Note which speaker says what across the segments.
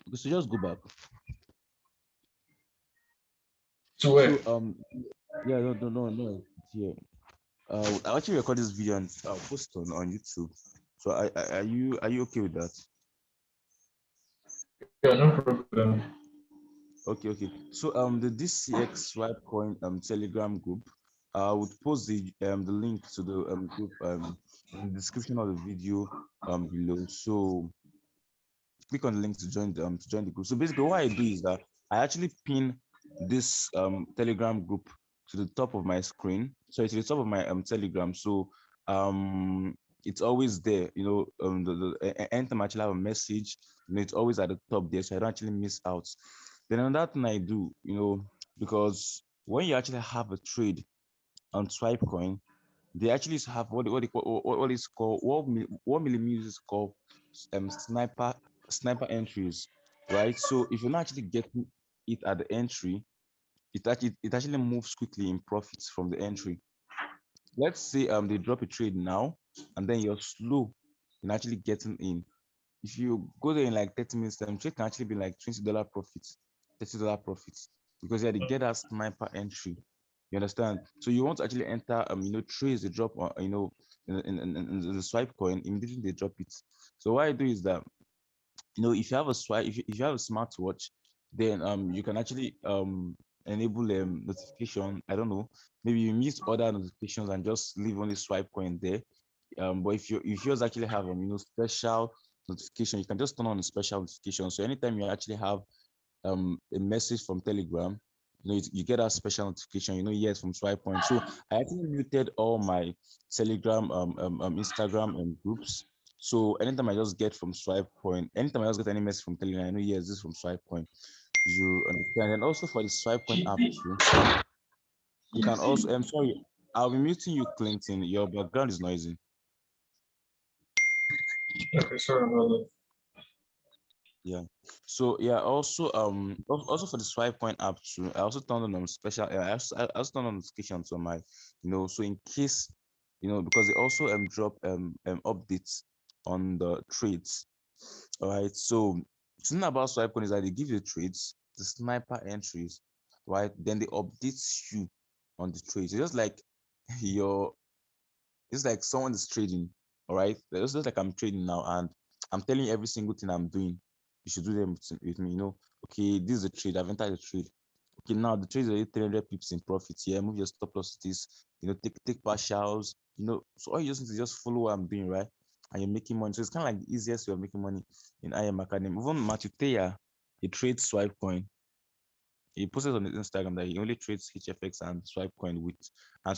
Speaker 1: Okay, so just go back.
Speaker 2: To where?
Speaker 1: So yeah, no, it's here. I actually record this video and I'll post on YouTube. So are you okay with that?
Speaker 2: Yeah, no problem.
Speaker 1: Okay. So the DCX Swipecoin Telegram group, I would post the link to the group in the description of the video below. So click on the link to join the group. So basically, what I do is that I actually pin this Telegram group to the top of my screen. So to the top of my Telegram. So um it's always there. Anytime I actually have a message, it's always at the top there, so I don't actually miss out. Then another thing I do, because when you actually have a trade on Swipecoin, they actually have what they call what is called what millimeters called sniper entries, right? So if you're not actually getting it at the entry, it actually moves quickly in profits from the entry. Let's say they drop a trade now, and then you're slow in actually getting in. If you go there in like 30 minutes time, trade can actually be like $20 profits, $30 profits, because yeah, they get that sniper entry. You understand? So you want to actually enter trades they drop on in the swipe coin, immediately they drop it. So what I do is that if you have a swipe, if you have a smartwatch, then you can actually enable notification. I don't know, maybe you mute other notifications and just leave only swipe coin there. But if yours actually have special notification, you can just turn on the special notification. So anytime you actually have a message from Telegram, you get that special notification, yes, from swipe point. So I actually muted all my Telegram, Instagram and groups. So anytime I just get from swipe point, anytime I just get any message from Telegram, I know, yes, this is from swipe point. You understand? And also for the swipe point app too, you can also, I'm sorry, I'll be muting you, Clinton. Your background is noisy.
Speaker 2: Okay, sorry about that.
Speaker 1: Yeah. So yeah, also for the swipe point app too, I also turned on special. I also turned on notifications on my, so in case, because they also drop updates on the trades. All right. So the thing about swipe point is that they give you trades, the sniper entries, right? Then they update you on the trades. It's just like your, it's like someone is trading. All right. It's just like I'm trading now, and I'm telling you every single thing I'm doing. You should do them with me. Okay, this is a trade. I've entered a trade. Okay, now the trade is already 300 pips in profit. Yeah, move your stop loss to this. Take partials. So all you just need to just follow what I'm doing, right? And you're making money. So it's kind of like the easiest way of making money in IM Academy. Even Matthew, he trades swipe coin. He posted on his Instagram that he only trades HFX and swipe coin with, and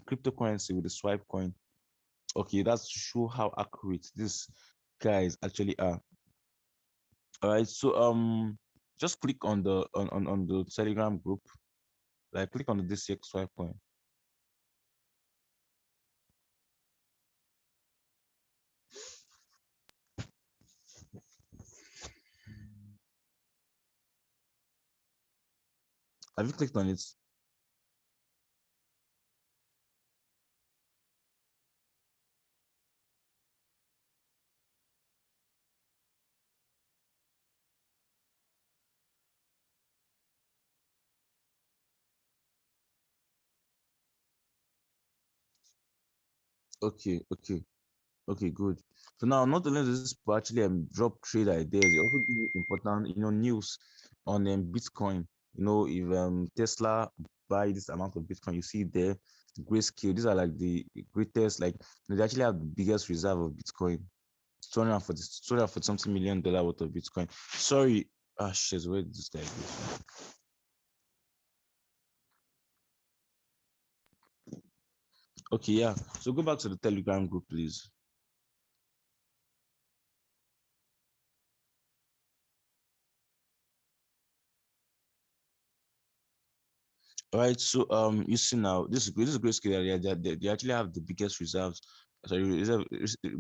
Speaker 1: cryptocurrency with the swipe coin. Okay, that's to show how accurate these guys actually are. All right, so just click on the Telegram group, like click on the DCX swipe point. Have you clicked on it? Okay, good. So now, not only does this people actually drop trade ideas, they also give you important news on Bitcoin. If Tesla buy this amount of Bitcoin, you see there, Grayscale. These are like the greatest, like they actually have the biggest reserve of Bitcoin. 240 something $1 million worth of Bitcoin. Sorry, shit, where did this guy go? Okay, yeah. So go back to the Telegram group, please. All right. So you see now, this is a great skill area. They actually have the biggest reserves. Sorry,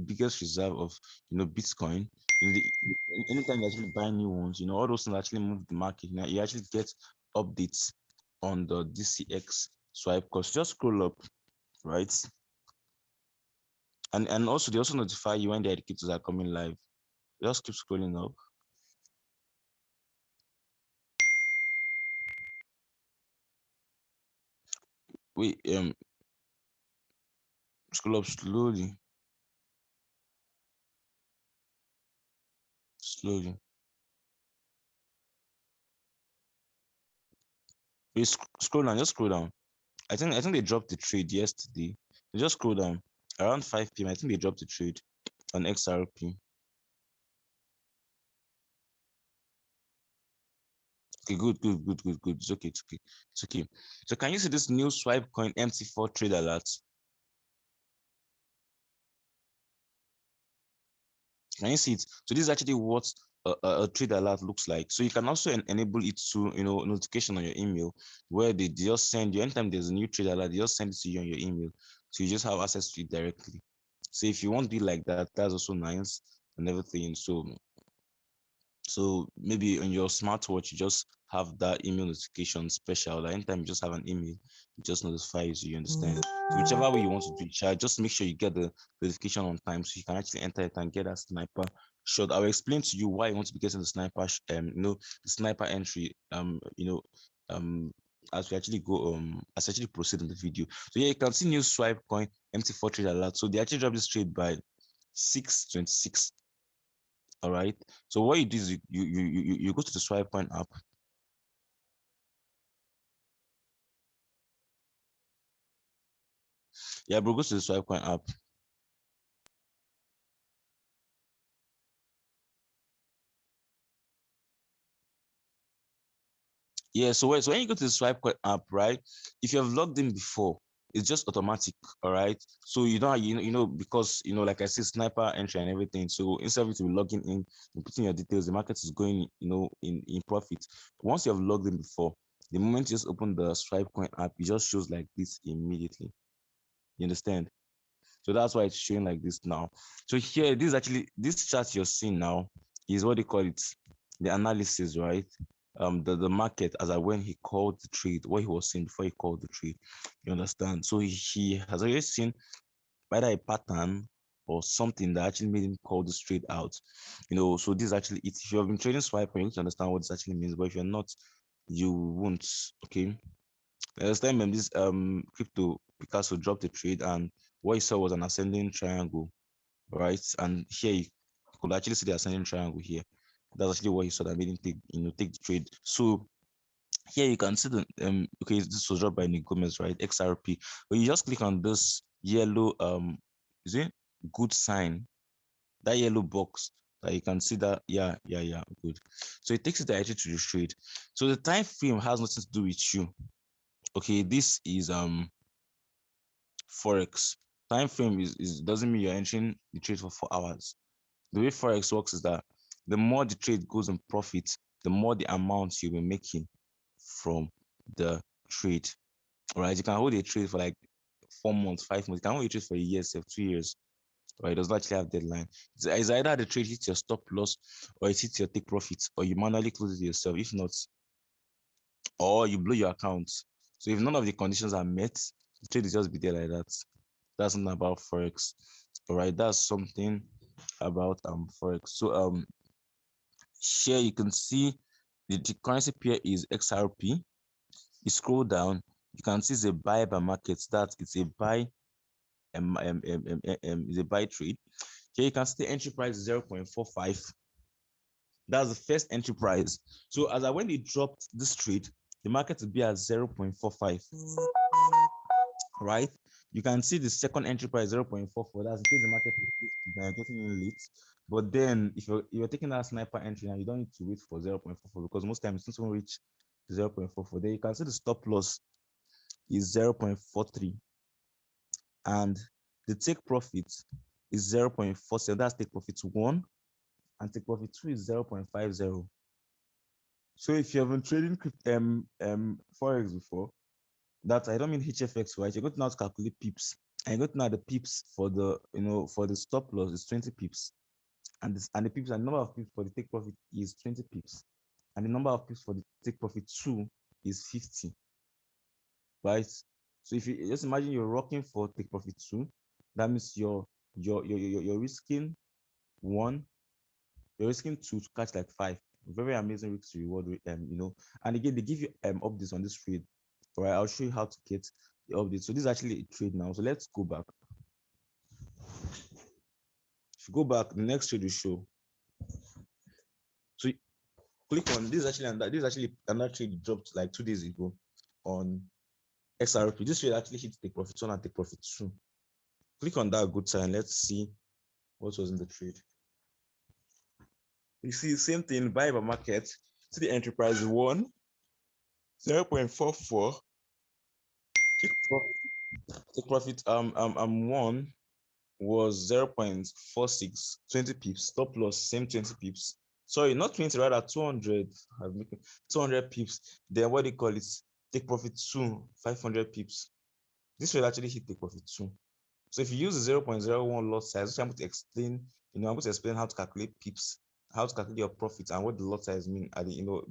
Speaker 1: biggest reserve of Bitcoin. Anytime you actually buy new ones, all those things actually move the market. Now you actually get updates on the DCX swipe cost. Just scroll up, right? And also they also notify you when the educators are coming live. Just keep scrolling up. Wait, scroll up slowly. Slowly. Wait, scroll down, just scroll down. I think they dropped the trade yesterday. You just scroll down around 5 p.m. I think they dropped the trade on XRP. Okay, good. It's okay, it's okay, it's okay. So can you see this new swipe coin Mt4 Trade alert? Can you see it? So this is actually what a trade alert looks like. So you can also enable it to, notification on your email, where they just send you anytime there's a new trade alert, they just send it to you on your email. So you just have access to it directly. So if you want to be like that, that's also nice and everything. So maybe on your smartwatch, you just have that email notification special. Like anytime you just have an email, it just notifies you, understand? So whichever way you want to do it, just make sure you get the notification on time so you can actually enter it and get that sniper shot. I'll explain to you why you want to be getting the sniper, the sniper entry, as we actually go, as we actually proceed in the video. So yeah, you can see new swipe coin Mt4 Trade alert. So they actually dropped this trade by 6:26. All right. So what you do is you go to the swipe point app. Yeah, bro, go to the swipe point app. Yeah, so when you go to the swipe point app, right? If you have logged in before, it's just automatic. All right. So you don't because like I said, sniper entry and everything. So instead of you to be logging in and putting your details, the market is going, in profit. Once you have logged in before, the moment you just open the swipe coin app, it just shows like this immediately. You understand? So that's why it's showing like this now. So here, this chart you're seeing now is what they call it, the analysis, right? The market as I when he called the trade, what he was saying before he called the trade. You understand? So he has already seen either a pattern or something that actually made him call this trade out. So this actually it. If you have been trading swipe, you need to understand what this actually means. But if you're not, you won't. Okay. Last time this crypto Picasso dropped a trade and what he saw was an ascending triangle, right? And here you could actually see the ascending triangle here. That's actually what he saw that made him take the trade. So here you can see the okay, this was dropped by Nick Gomez, right? XRP. But you just click on this yellow is it good sign? That yellow box that you can see that yeah good. So it takes it directly to the trade. So the time frame has nothing to do with you. Okay, this is forex. Time frame is doesn't mean you're entering the trade for 4 hours. The way forex works is that the more the trade goes in profit, the more the amount you'll be making from the trade. All right, you can hold a trade for like 4 months, 5 months. You can hold a trade for a year, 2 years. Right, it does not actually have deadline. It's either the trade hits your stop loss or it hits your take profits, or you manually close it yourself. If not, or you blow your account. So if none of the conditions are met, the trade is just be there like that. That's not about forex. All right, that's something about forex. So here you can see the currency pair is XRP. You scroll down, you can see it's a buy by market. That it's a buy is a buy trade. Here you can see the entry price 0.45. That's the first entry price. So as I when they dropped this trade, the market will be at 0.45. Right? You can see the second entry price 0.44. That's in case the market is getting in late. But then if you're taking that sniper entry now, you don't need to wait for 0.44 because most times since we reach 0.44, then you can see the stop loss is 0.43 and the take profit is 0.47. That's take profit one, and take profit two is 0.50. So if you haven't trading forex before, that I don't mean HFX, right? You're going to now calculate pips. And you're going to know the pips for the for the stop loss is 20 pips. And the pips and the number of pips for the take profit is 20 pips. And the number of pips for the take profit two is 50. Right? So if you just imagine you're rocking for take profit two, that means you're risking one, you're risking two to catch like five. Very amazing risk to reward, And again, they give you updates on this trade. All right, I'll show you how to get the update. So this is actually a trade now. So let's go back. If you go back, the next trade will show. So click on this. This is actually another trade dropped like 2 days ago on XRP. This trade actually hit take profit one and take profit two. Click on that good sign. Let's see what was in the trade. You see, same thing, buy by market. See the enterprise one, 0.44. Take profit one was 0.46, 20 pips. Stop loss, same 20 pips. Sorry, not 20, rather 200. 200 pips. Then what do you call it? Take profit two, 500 pips. This will actually hit take profit two. So if you use the 0.01 lot size, which I'm going to explain, I'm going to explain how to calculate pips, how to calculate your profits, and what the lot size mean at the,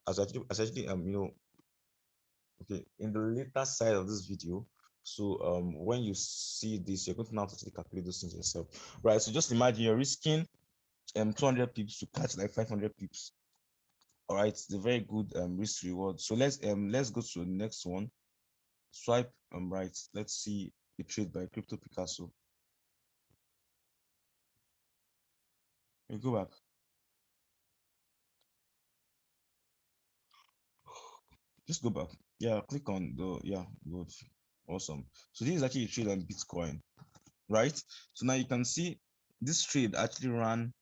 Speaker 1: as actually okay, in the later side of this video. So when you see this, you're going to now actually calculate those things yourself, right? So just imagine you're risking 200 pips to catch like 500 pips. All right, it's a very good risk reward. So let's go to the next one. Swipe right. Let's see a trade by Crypto Picasso. You go back. Just go back. Yeah, click on the good. Awesome. So this is actually a trade on Bitcoin, right? So now you can see this trade actually ran.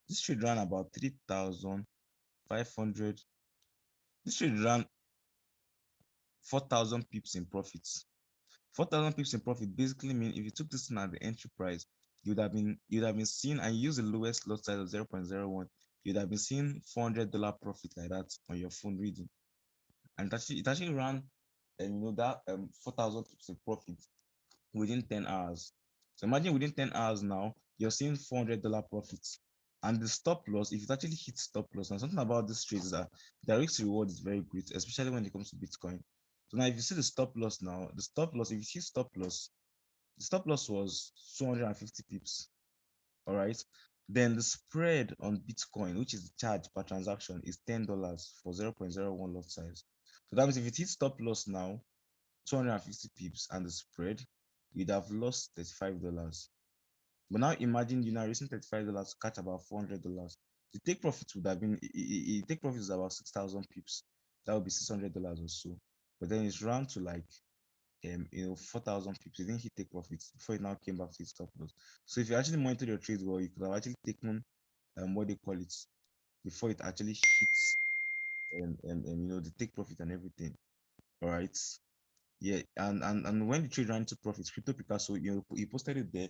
Speaker 1: This trade ran about 3,500. This trade ran 4,000 pips in profits. 4,000 pips in profit basically mean if you took this thing at the entry price, you'd have been seeing, and you use the lowest lot size of 0.01, you'd have been seeing $400 profit like that on your phone reading. And it actually ran that 4,000 pips in profit within 10 hours. So imagine within 10 hours now, you're seeing $400 profits. And the stop loss, if it actually hits stop loss, and something about this trade is that the risk reward is very great, especially when it comes to Bitcoin. So now if you see the stop loss now, if you see stop loss, the stop loss was 250 pips. All right. Then the spread on Bitcoin, which is the charge per transaction, is $10 for 0.01 lot size. So that means if it hits stop loss now, 250 pips and the spread, you'd have lost $35. But now imagine you now risking $35 to catch about $400. The take profit would have been take profit is about 6,000 pips. That would be $600 or so. But then it's round to like 4,000 pips. You didn't hit take profits before it now came back to its stop loss. So if you actually monitor your trades well, you could have actually taken what they call it before it actually hits the take profit and everything. All right. Yeah, and when the trade ran into profits, Crypto Picasso, he posted it there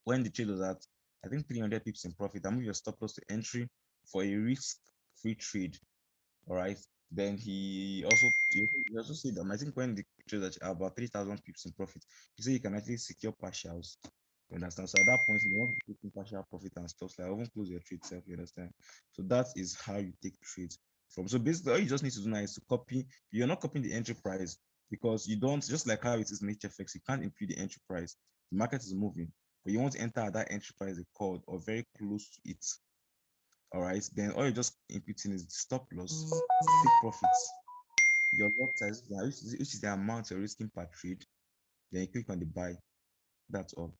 Speaker 1: when the trade was at, I think, 300 pips in profit. And move your stop loss to entry for a risk-free trade. All right. Then he also said that I think when the trade was at about 3,000 pips in profit, he said you can actually secure partials. You understand? So at that point, you want to take in partial profit and stuff like even close your trade self. You understand? So that is how you take trades from. So basically, all you just need to do now is to copy. You're not copying the entry price because you don't, just like how it is in HFX, you can't impute the entry price. The market is moving, but you want to enter at that entry price they called or very close to it. All right. Then all you're just imputing is the stop loss, take profits, your lot size, which is the amount you're risking per trade. Then you click on the buy. That's all.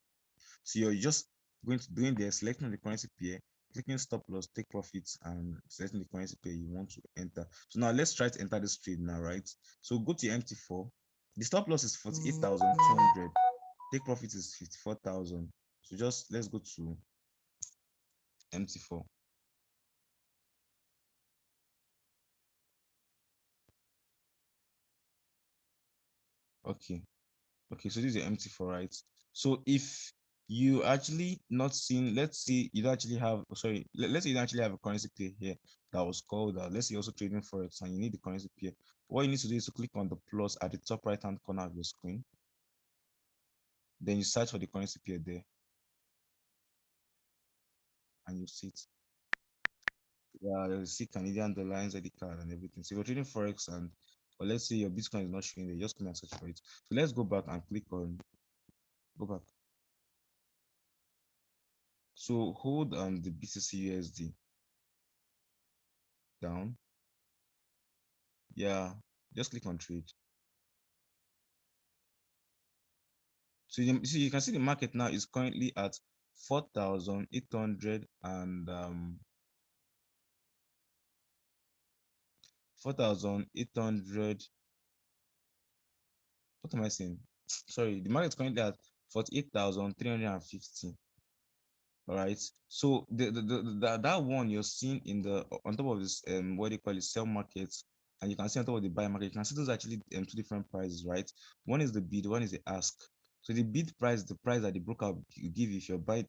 Speaker 1: So you're just going to doing there, selecting the currency pair, clicking stop loss, take profits, and selecting the currency pair you want to enter. So now let's try to enter this trade now, right? So go to Mt4. The stop loss is 48,200. Take profit is 54,000. So just let's go to Mt4. Okay. Okay, so this is your Mt4, right? So if you actually not seen, let's say you don't actually have, sorry, let's say you don't actually have a currency pair here that was called, let's say you're also trading forex and you need the currency pair. What you need to do is to click on the plus at the top right hand corner of your screen. Then you search for the currency pair there, and you see it. Yeah, you see Canadian dollar, NZD card, and everything. So you're trading forex, and or let's say your Bitcoin is not showing there, just come and search for it. So let's go back and click on go back. So hold the BTC USD down. Yeah, just click on trade. So you can see the market now is currently at 4,800 and 4,800. What am I saying? Sorry, the market is currently at 48,350. All right. So that one you're seeing in the on top of this what they call it sell market, and you can see on top of the buy market, you can see those actually two different prices, right? One is the bid, one is the ask. So the bid price, the price that the broker will give you if you're buying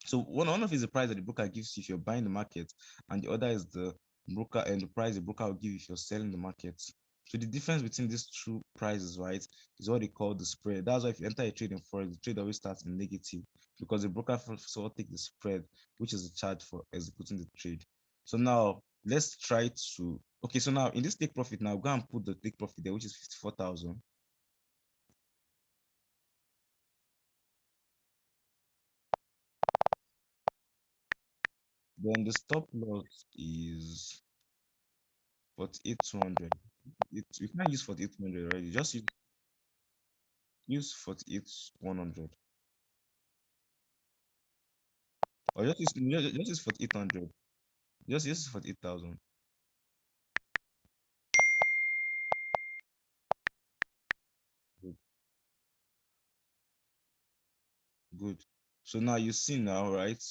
Speaker 1: so one of is the price that the broker gives you if you're buying the market, and the other is the broker and the price the broker will give you if you're selling the market. So the difference between these two prices, right, is what they call the spread. That's why if you enter a trade in forex, the trade always starts in negative because the broker first of all take the spread, which is the charge for executing the trade. So now let's try to okay. So now in this take profit, now go and put the take profit there, which is 54,000. Then the stop loss is 48,200. We can't use 48,200 already. Just use 48,100. Or just use 48,100. Just use 48,000. Good. Good. So now you see now, right?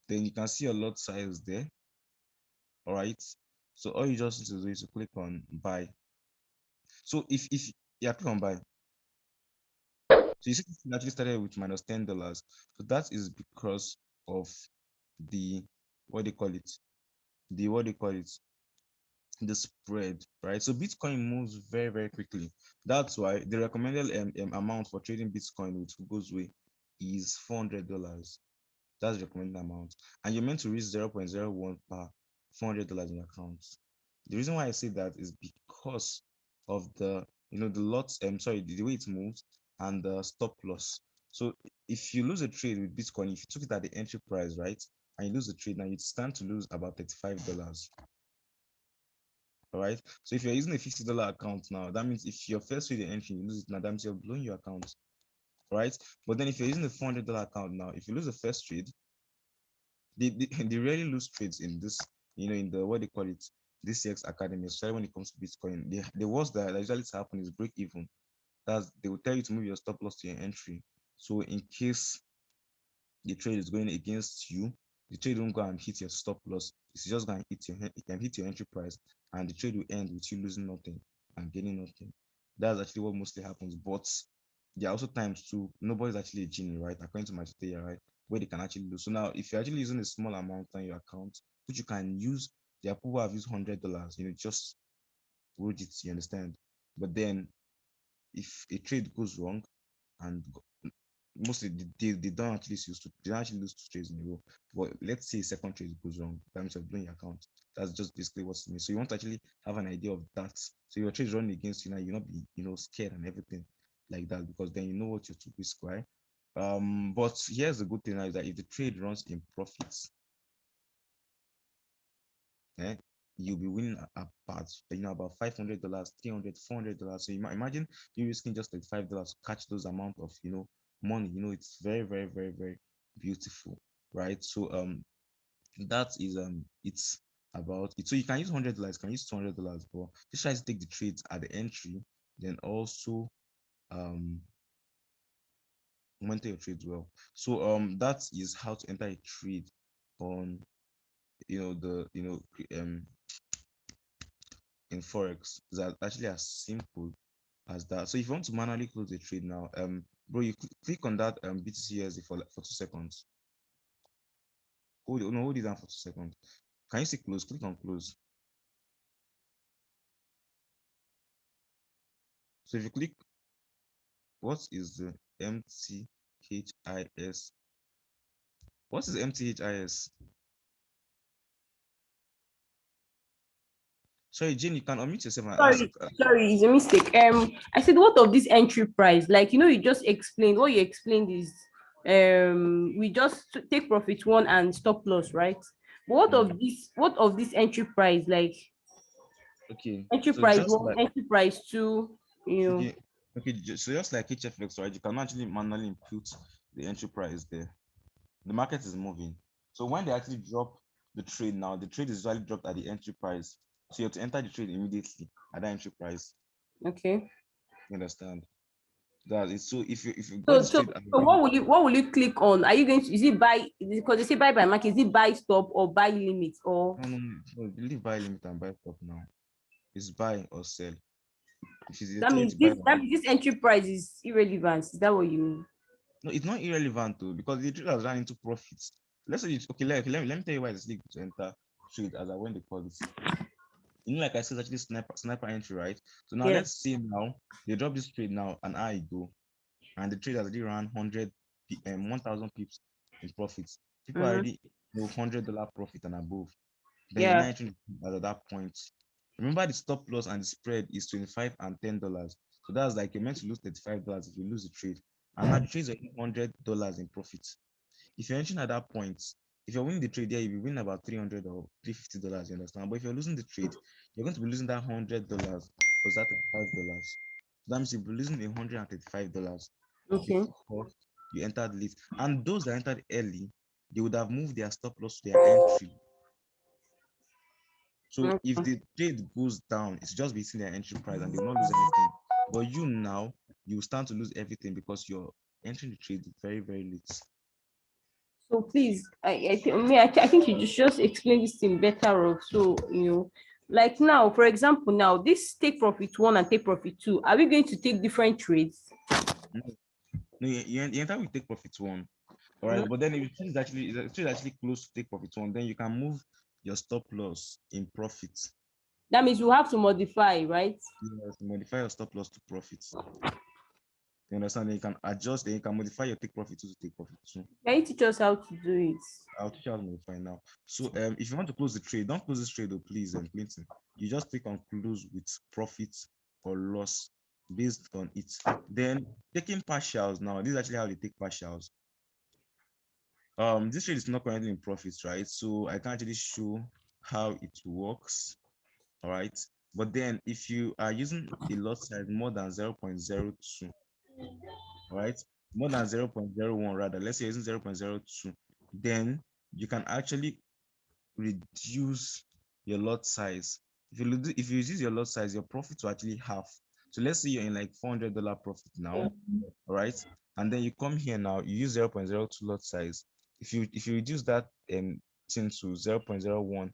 Speaker 1: Then you can see your lot size there. All right. So all you just need to do is to click on buy. So if yeah, click on buy. So you see it actually started with -$10. So that is because of the what they call it, the spread, right? So Bitcoin moves very, very quickly. That's why the recommended amount for trading Bitcoin with Google's way is $400. That's the recommended amount, and you're meant to reach 0.01 per $400 in your account. The reason why I say that is because of the the lots. Sorry, the way it moves and the stop loss. So if you lose a trade with Bitcoin, if you took it at the entry price, right, and you lose the trade, now you stand to lose about $35. All right. So if you're using a $50 account now, that means if your first trade entry, you lose it now, that means you're blowing your account. Right. But then if you're using a $400 account now, if you lose the first trade, they rarely lose trades in this, in the what they call it, this CX Academy, especially when it comes to Bitcoin. The worst that usually happen is break even. They will tell you to move your stop loss to your entry. So in case the trade is going against you, the trade won't go and hit your stop loss. It's just going to hit it can hit your entry price, and the trade will end with you losing nothing and gaining nothing. That's actually what mostly happens. But there are also times too, nobody's actually a genie, right? According to my tutorial, right? Where they can actually lose. So now if you're actually using a small amount on your account, which you can use, there are people who have used $100, just roll it, you understand? But then if a trade goes wrong and mostly they don't actually lose two trades in a row. But let's say second trade goes wrong, that means you're blowing your account. That's just basically what's it means. So you want to actually have an idea of that. So your trade running against you now, you're not be scared and everything like that, because then you know what you're to risk, right? But here's the good thing now is that if the trade runs in profits, eh, you'll be winning about $500, $300, $400. So imagine you risking just like $5 to catch those amount of money. It's very, very, very, very beautiful, right? So that is it's about it. So you can use $100, can use $200, but just try to take the trades at the entry, then also monitor your trades well. So that is how to enter a trade on the in forex. Is actually as simple as that. So if you want to manually close the trade now, bro, you click on that BTC USD for 2 seconds. Hold it down for 2 seconds. Can you see close? Click on close. So if you click, what is the MTHIS? What is MTHIS? Sorry, Jane, you can unmute yourself and ask.
Speaker 3: Sorry, it's a mistake. I said, what of this entry price? Like, you just explained. What you explained is, we just take profit one and stop loss, right? But what of this entry price? Like,
Speaker 1: Okay,
Speaker 3: entry
Speaker 1: so
Speaker 3: price
Speaker 1: just
Speaker 3: one,
Speaker 1: like
Speaker 3: entry price two, you know.
Speaker 1: okay, Okay, so just like HFX, right? You can actually manually input the entry price there. The market is moving. So when they actually drop the trade now, the trade is usually dropped at the entry price. So you have to enter the trade immediately at that entry price.
Speaker 3: Okay.
Speaker 1: You understand? That is so if you got
Speaker 3: So
Speaker 1: this
Speaker 3: so
Speaker 1: trade at
Speaker 3: so what will you click on? Are you going to, is it buy, because they say buy by market, is it buy stop or buy limit or
Speaker 1: no, leave buy limit and buy stop now. It's buy or sell. If you're
Speaker 3: that
Speaker 1: telling
Speaker 3: means
Speaker 1: to buy
Speaker 3: this,
Speaker 1: or
Speaker 3: that means this entry price is irrelevant? Is that what you mean?
Speaker 1: no, it's not irrelevant though, because the trade has run into profits. Let's say it's okay, let me tell you why it's legal to enter trade as I when they call it. Like I said, actually sniper entry, right? So now
Speaker 3: Yeah.
Speaker 1: let's say now they drop this trade now and I go, and the trade has already run 1,000 pips in profits. People are
Speaker 3: Mm-hmm.
Speaker 1: already $100 profit and above. Then you're not
Speaker 3: Yeah.
Speaker 1: entering at that point. Remember the stop loss and the spread is 25 and $10. So that's like you're meant to lose $35 if you lose the trade. And now the trade is already $100 in profit. If you're entering at that point, if you're winning the trade, yeah, you'll be winning about $300 or $350, you understand? But if you're losing the trade, you're going to be losing that $100 plus that $35. So that means you'll be losing $135
Speaker 3: Okay.
Speaker 1: because you entered late. And those that entered early, they would have moved their stop loss to their entry. So if
Speaker 3: Okay.
Speaker 1: the trade goes down, it's just between their entry price and they will not lose anything. But you now, you stand to lose everything because you're entering the trade very, very late.
Speaker 3: So please, I think you just explain this thing better off. So, like now, for example, now this take profit one and take profit two, are we going to take different trades?
Speaker 1: No, no, you enter with take profit one. All right,
Speaker 3: Mhm.
Speaker 1: but then if the trade is actually close to take profit one, then you can move your stop loss in profit.
Speaker 3: That means we have to modify, right?
Speaker 1: Yes, modify your stop loss to profits. You understand? Then you can adjust, then you can modify your take profit two to take profit two.
Speaker 3: Can you teach us how to do it?
Speaker 1: I'll teach you how to modify now. So if you want to close the trade, don't close this trade though, please, Clinton. You just click on close with profit or loss based on it. Then taking partials now. This is actually how they take partials. This trade is not currently in profits, right? So I can actually show how it works. All right. But then if you are using a lot size more than 0.02, all right, more than 0.01 rather, let's say you're using 0.02, then you can actually reduce your lot size. If you reduce your lot size, your profit will actually half. So let's say you're in like $400 profit now, all right, and then you come here now, you use 0.02 lot size. If you reduce that thing to 0.01,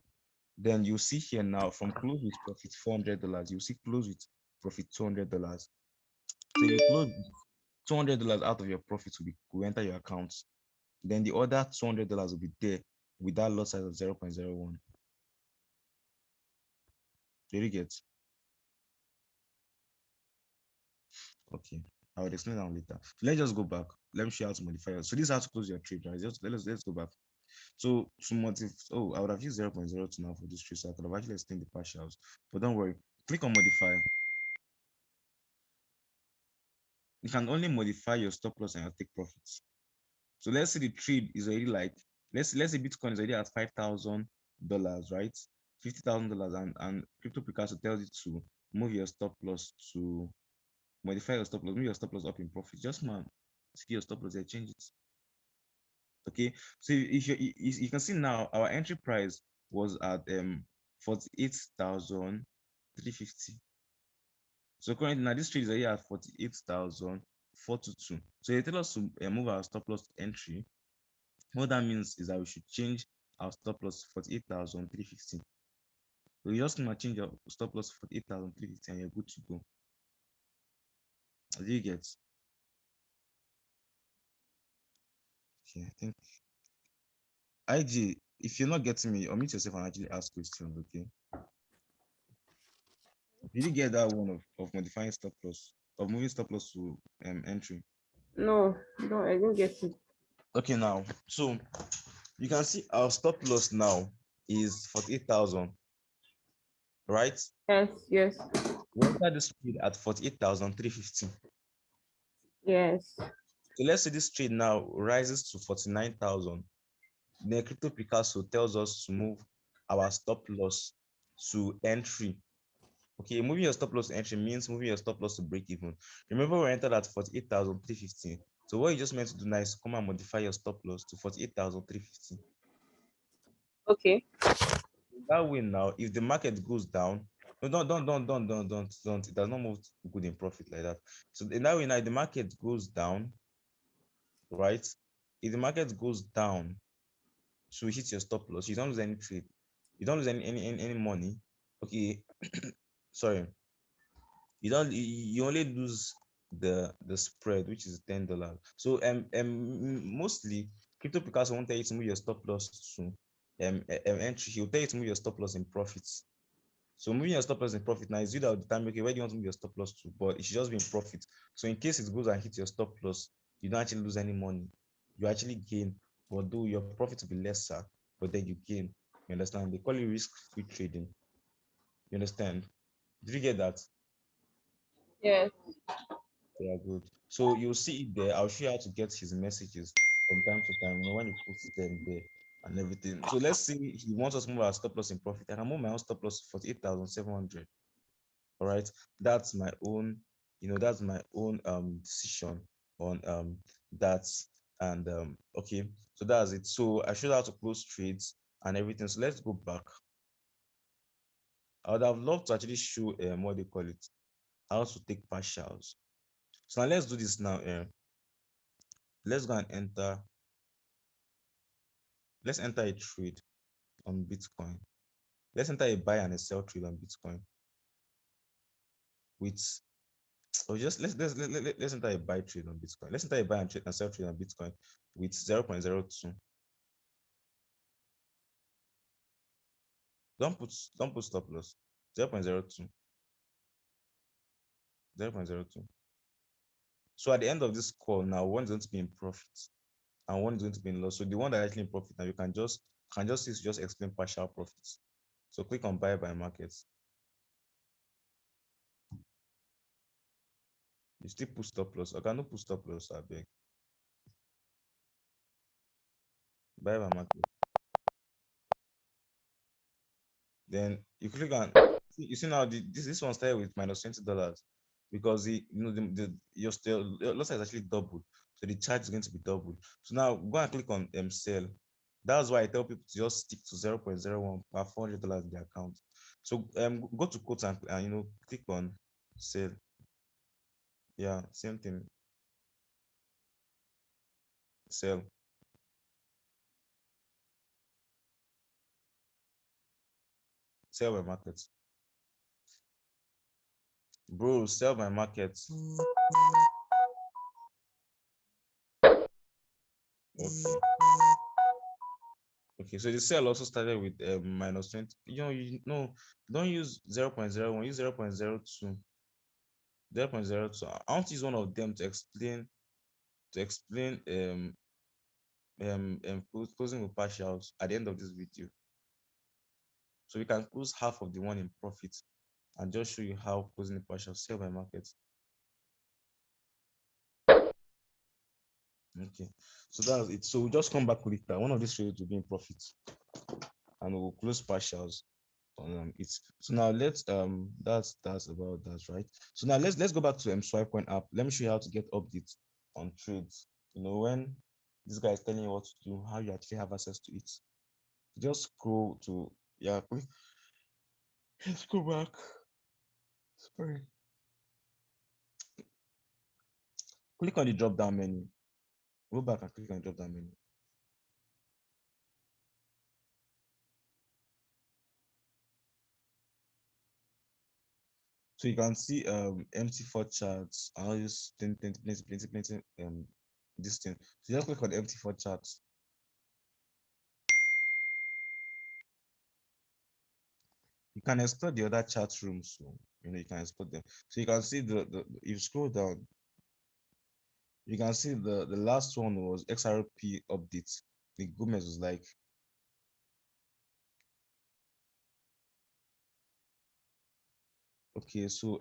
Speaker 1: then you see here now from close with profit $400, you see close with profit $200. So if you close $200 out of your profit will enter your account. Then the other $200 will be there with that lot size of 0.01. Did you get? Okay. I will explain that later. So let's just go back. Let me show you how to modify it. So this is how to close your trade, right? Let's go back. So to modify, I would have used 0.02 now for this trade, so I could have actually extended the partials. But don't worry, click on modify. You can only modify your stop loss and your take profits. So let's say the trade is already like, let's say Bitcoin is already at $5,000, right? $50,000, and Crypto Picasso tells you to move your stop loss to modify your stop loss, move your stop loss up in profit. Just man, see your stop loss there, change it. Okay, so if you can see now our entry price was at 48,350. So currently now this trade is already at 48,422. So they tell us to move our stop loss to entry. What that means is that we should change our stop loss to 48,350. So you just gonna change your stop loss to 48,350 and you're good to go. Do you get? Okay, I think IG, if you're not getting me, unmute yourself and actually ask questions, okay? Did you get that one of modifying stop loss, of moving stop loss to entry?
Speaker 3: No, no, I didn't get it.
Speaker 1: Okay, now, so you can see our stop loss now is 48,000, right?
Speaker 3: Yes, yes,
Speaker 1: We entered this trade at 48,350.
Speaker 3: yes.
Speaker 1: So let's say this trade now rises to 49,000. Then Crypto Picasso tells us to move our stop loss to entry. Okay, moving your stop loss entry means moving your stop loss to break even. Remember, we entered at 48,315. So what you just meant to do now is come and modify your stop loss to 48,315.
Speaker 3: Okay.
Speaker 1: That way now, if the market goes down, no, don't. It does not move good in profit like that. So in that way now, if the market goes down, right? If the market goes down, so you hit your stop loss, you don't lose any trade, you don't lose any money. Okay, sorry, you only lose the spread, which is $10. So mostly crypto Picasso won't tell you to move your stop loss to entry. He'll tell you to move your stop loss in profits. So moving your stop loss in profit now is you that will determine, okay, where do you want to move your stop loss to? But it should just be in profit. So in case it goes and hit your stop loss, you don't actually lose any money. You actually gain, although your profit will be lesser, but then you gain. You understand? They call it risk-free trading. You understand? Did you get that?
Speaker 3: Yes.
Speaker 1: Yeah, good. So you'll see it there. I'll show you how to get his messages from time to time, when he puts them there and everything. So let's say he wants us to move our stop loss in profit. I can move my own stop loss for 48,700. All right, that's my own, that's my own decision on that. And okay, so that's it. So I showed how to close trades and everything. So let's go back. I would have loved to actually show what they call it, how to take partials. So now let's do this now. Let's go and let's enter a trade on Bitcoin. Let's enter a buy and a sell trade on Bitcoin with, or just let's enter a buy trade on Bitcoin. Let's enter a buy and sell trade on Bitcoin with 0.02. Don't put stop loss. 0.02. 0.02. So at the end of this call now, one is going to be in profit and one is going to be in loss. So the one that actually in profit now, you can just explain partial profits. So click on buy by markets. You still put stop loss. I cannot put stop loss, I beg. Buy by market. Then you click on, you see now this one started with -$20 because your loss is actually doubled, so the charge is going to be doubled. So now go and click on sell. That's why I tell people to just stick to 0.01 per $400 in their account. So go to quotes and click on sell. Yeah, same thing. Sell. Sell my market. Bro, sell my market. Okay. Okay, so the sell also started with -20. Don't use 0.01, use 0.02. 0.02. I want to use one of them to explain closing with partials at the end of this video. So we can close half of the one in profit and just show you how closing the partial sell by market. Okay, so that's it. So we'll just come back later. One of these trades will be in profit and we'll close partials on it. So now let's that's about that, right? So now let's go back to swipecoin app. Let me show you how to get updates on trades. When this guy is telling you what to do, how you actually have access to it. Just scroll to, yeah, let's go back. Sorry. Click on the drop down menu. Go back and click on the drop down menu. So you can see Mt4 charts. I'll use plenty this thing. So just click on Mt4 charts. You can explore the other chat rooms, so you can explore them. So you can see if you scroll down, you can see the last one was Xrp updates. The Gomez was like, okay, so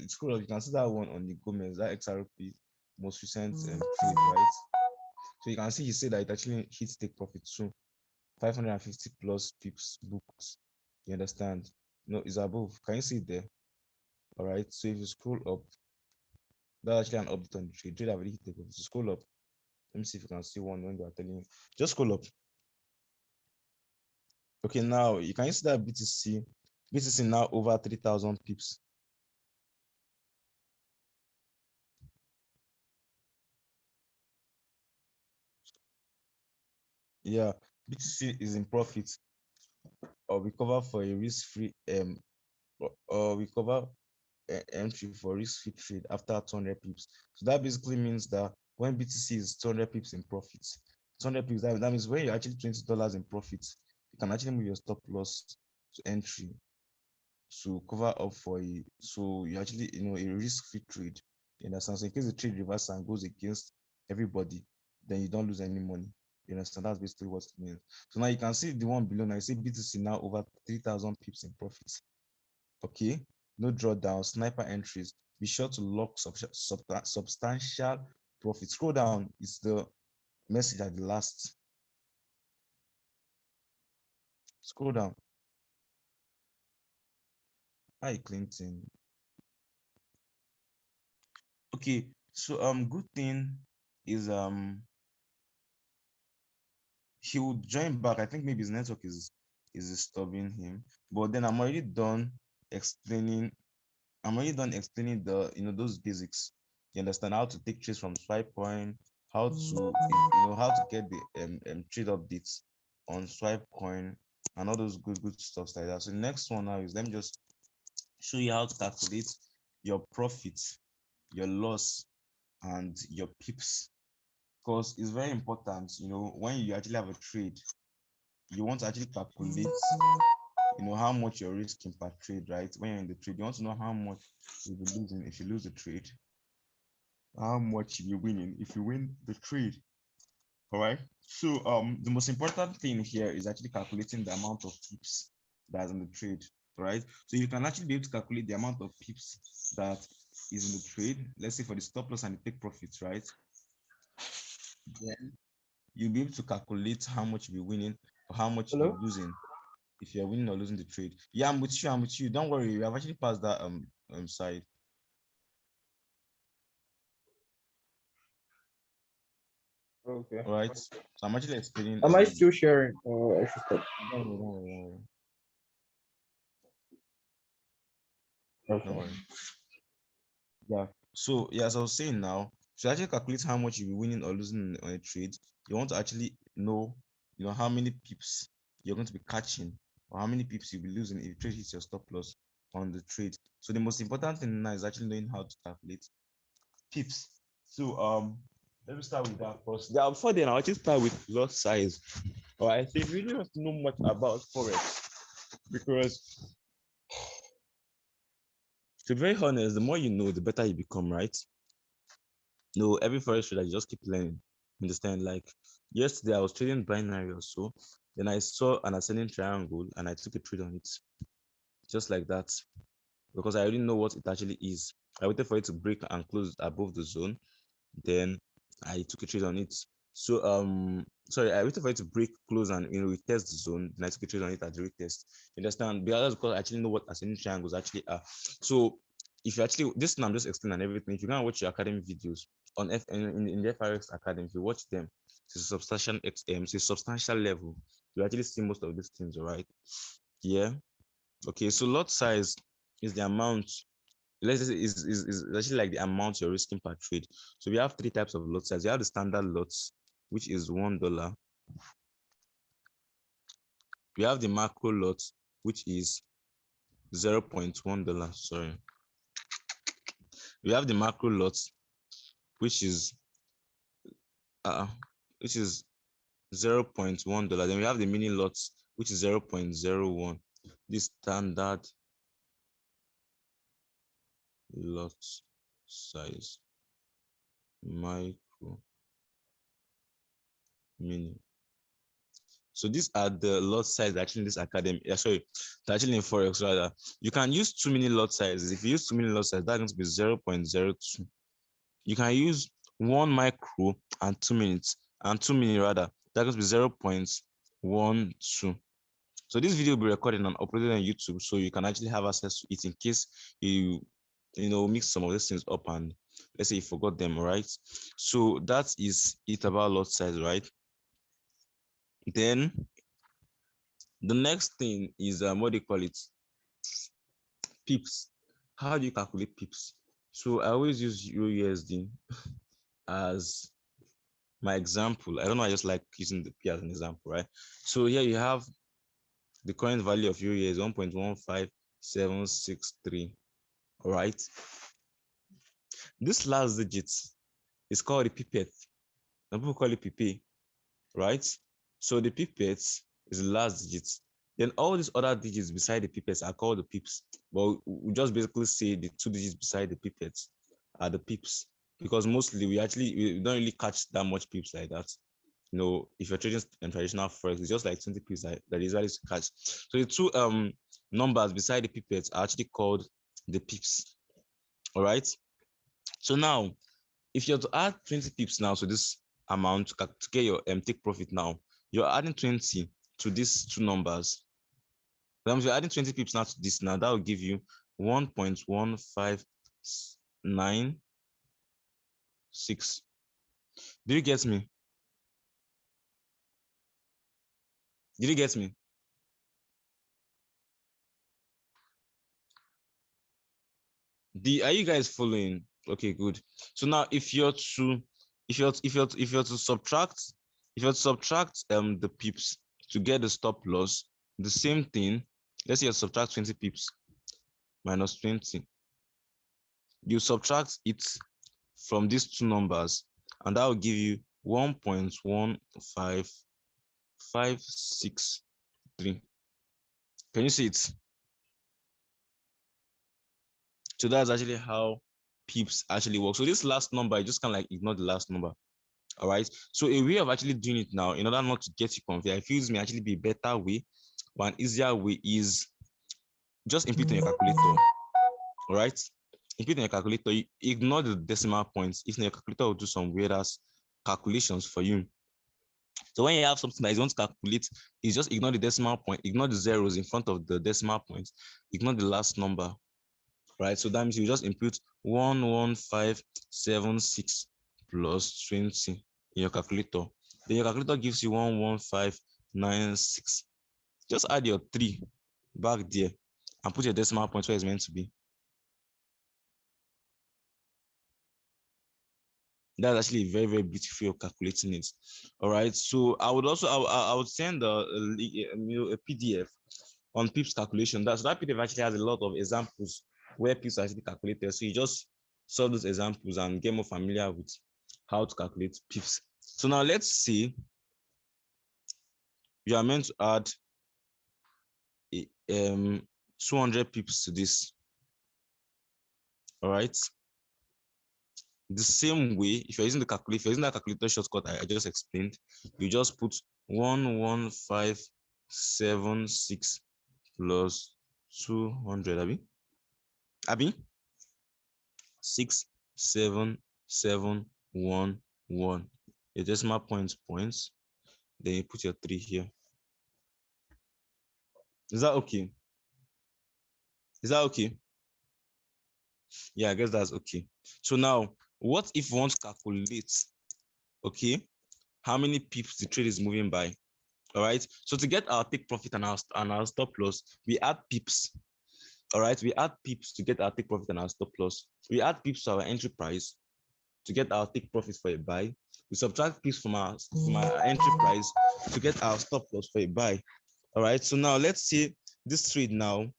Speaker 1: scroll up, you can see that one on the Gomez, that Xrp most recent trade, right? So you can see he said that it actually hits take profit soon, 550 plus pips booked. You understand? No, it's above. Can you see it there? All right. So if you scroll up, that's actually an update on the trade. Trade have already hit the profit. So scroll up. Let me see if you can see one when they are telling you. Just scroll up. Okay, now you can see that BTC. BTC now over 3,000 pips. Yeah, BTC is in profit, or we cover for a risk-free or we cover entry for risk-free trade after 200 pips. So that basically means that when BTC is 200 pips in profits, 200 pips, that means when you're actually $20 in profits, you can actually move your stop loss to entry to cover up for a, so you actually, a risk-free trade. You understand? So in case the trade reverses and goes against everybody, then you don't lose any money. You understand? That's basically what it means. So now you can see the one below. Now you see BTC now over 3,000 pips in profits. Okay, no drawdown, sniper entries. Be sure to lock substantial profit. Scroll down. It's the message at the last. Scroll down. Hi, Clinton. Okay, so good thing is he would join back. I think maybe his network is disturbing him. But then I'm already done explaining. The those basics. You understand how to take trades from swipecoin, how to how to get the trade updates on swipecoin and all those good stuff like that. So the next one now is, let me just show you how to calculate your profit, your loss, and your pips, because it's very important. When you actually have a trade, you want to actually calculate how much you're risking per trade, right? When you're in the trade, you want to know how much you'll be losing if you lose the trade, how much you'll be winning if you win the trade. All right. So the most important thing here is actually calculating the amount of pips that's in the trade. Right. So you can actually be able to calculate the amount of pips that is in the trade. Let's say for the stop loss and the take profits, right? Then you'll be able to calculate how much you'll be winning or how much you'll
Speaker 4: Hello?
Speaker 1: be losing if you're winning or losing the trade. Yeah, I'm with you. I'm with you. Don't worry. We have actually passed that side.
Speaker 4: Okay.
Speaker 1: All right. So I'm actually explaining.
Speaker 4: Am I still sharing or I should stop?
Speaker 1: Don't
Speaker 4: Okay.
Speaker 1: worry. Yeah. So yeah, as I was saying now, to actually calculate how much you'll be winning or losing on a trade, you want to actually know, how many pips you're going to be catching or how many pips you'll be losing if the trade hits your stop loss on the trade. So the most important thing now is actually knowing how to calculate pips. So let me start with that first. Yeah, before then I'll actually start with lot size. All right. So you really have to know much about forex, because to be very honest, the more you know, the better you become, right? No, every forex trader, you just keep learning. Understand? Like yesterday, I was trading binary or so. Then I saw an ascending triangle and I took a trade on it, just like that, because I already know what it actually is. I waited for it to break and close above the zone. Then I took a trade on it. So sorry, I waited for it to break, close, and retest the zone. Then I took a trade on it at the retest. You understand? Because I actually know what ascending triangles actually are. So if you actually, this thing I'm just explaining everything. If you can watch your academy videos on in the FRX Academy, if you watch them to a substantial level, you actually see most of these things. All right. Yeah. Okay. So lot size is the amount, let's say is actually like the amount you're risking per trade. So we have three types of lot size. You have the standard lots, which is $1. We have the macro lot, which is $0.1. Sorry. We have the macro lot, which is uh which is $0.1. Then we have the mini lots, which is 0.01. This standard lot size, micro, mini. So these are the lot size actually in this academy. Yeah, sorry, actually in forex rather. You can use too many lot sizes. If you use too many lot sizes, that's going to be 0.02. You can use 1 micro and 2 minutes and 2 minutes rather. That's going to be 0.12. So this video will be recorded and uploaded on YouTube, so you can actually have access to it in case you mix some of these things up and let's say you forgot them, right? So that is it about lot size, right? Then the next thing is what do you call it? Pips. How do you calculate pips? So I always use USD as my example. I don't know, I just like using the P as an example, right? So here you have the current value of USD is 1.15763. All right. This last digit is called the pipette. Some people call it pipe, right? So the pipette is the last digit. Then all these other digits beside the pipettes are called the pips. But we just basically say the 2 digits beside the pipettes are the pips, because mostly we don't really catch that much pips like that. If you're trading in traditional forex, it's just like 20 pips that is easy to catch. So the 2 numbers beside the pipettes are actually called the pips. All right. So now, if you're to add 20 pips now to this amount to get your take profit now, you're adding 20 to these 2 numbers. If you're adding 20 pips now to this, now that will give you 1.1596. Do you get me? Did you get me? Are you guys following? Okay, good. So now if you're to subtract the pips to get the stop loss, the same thing. Let's say you subtract 20 pips minus 20. You subtract it from these 2 numbers, and that will give you 1.15563. Can you see it? So that's actually how pips actually work. So this last number, you just kind of like ignore the last number. All right. So a way of actually doing it now, in order not to get you confused, I feel this may actually be a better way, but an easier way is just input in your calculator. All right. Input in your calculator, you ignore the decimal points. If your calculator will do some weird ass calculations for you. So when you have something that you want to calculate, you just ignore the decimal point, ignore the zeros in front of the decimal points, ignore the last number. Right, so that means you just input 11576 plus 20 in your calculator. Then your calculator gives you 11596. Just add your 3 back there and put your decimal point where it's meant to be. That's actually very, very beautiful of calculating it. All right, so I would send a PDF on pips calculation. That PDF actually has a lot of examples where pips are actually calculated. So you just solve those examples and get more familiar with how to calculate pips. So now let's see, you are meant to add 200 pips to this. All right. The same way, if you're using the calculator, if you're using that calculator shortcut I just explained, you just put 11576 plus 200, Abi 67711. Your decimal points, then you put your 3 here. Is that okay? Is that okay? Yeah, I guess that's okay. So now, what if we want to calculate, okay, how many pips the trade is moving by? All right. So to get our take profit and our stop loss, we add pips. All right. We add pips to get our take profit and our stop loss. We add pips to our entry price to get our take profit for a buy. We subtract pips from our entry price to get our stop loss for a buy. All right. So now let's say this trade now,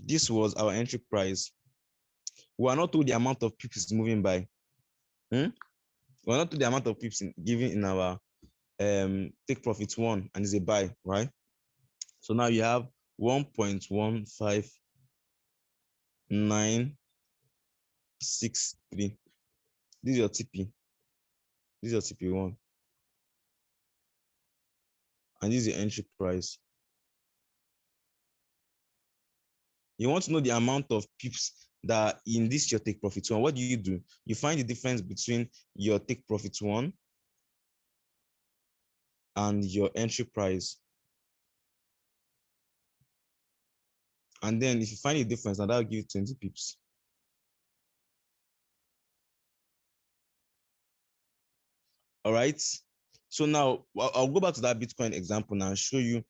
Speaker 1: this was our entry price. We are not told the amount of pips is moving by. We are not told the amount of pips given in our take profit 1, and is a buy, right? So now you have 1.15963. This is your TP. This is your TP1. And this is your entry price. You want to know the amount of pips that in this your take profit 1. What do? You find the difference between your take profit 1 and your entry price. And then if you find a difference, now that'll give you 20 pips. All right. So now I'll go back to that Bitcoin example now and show you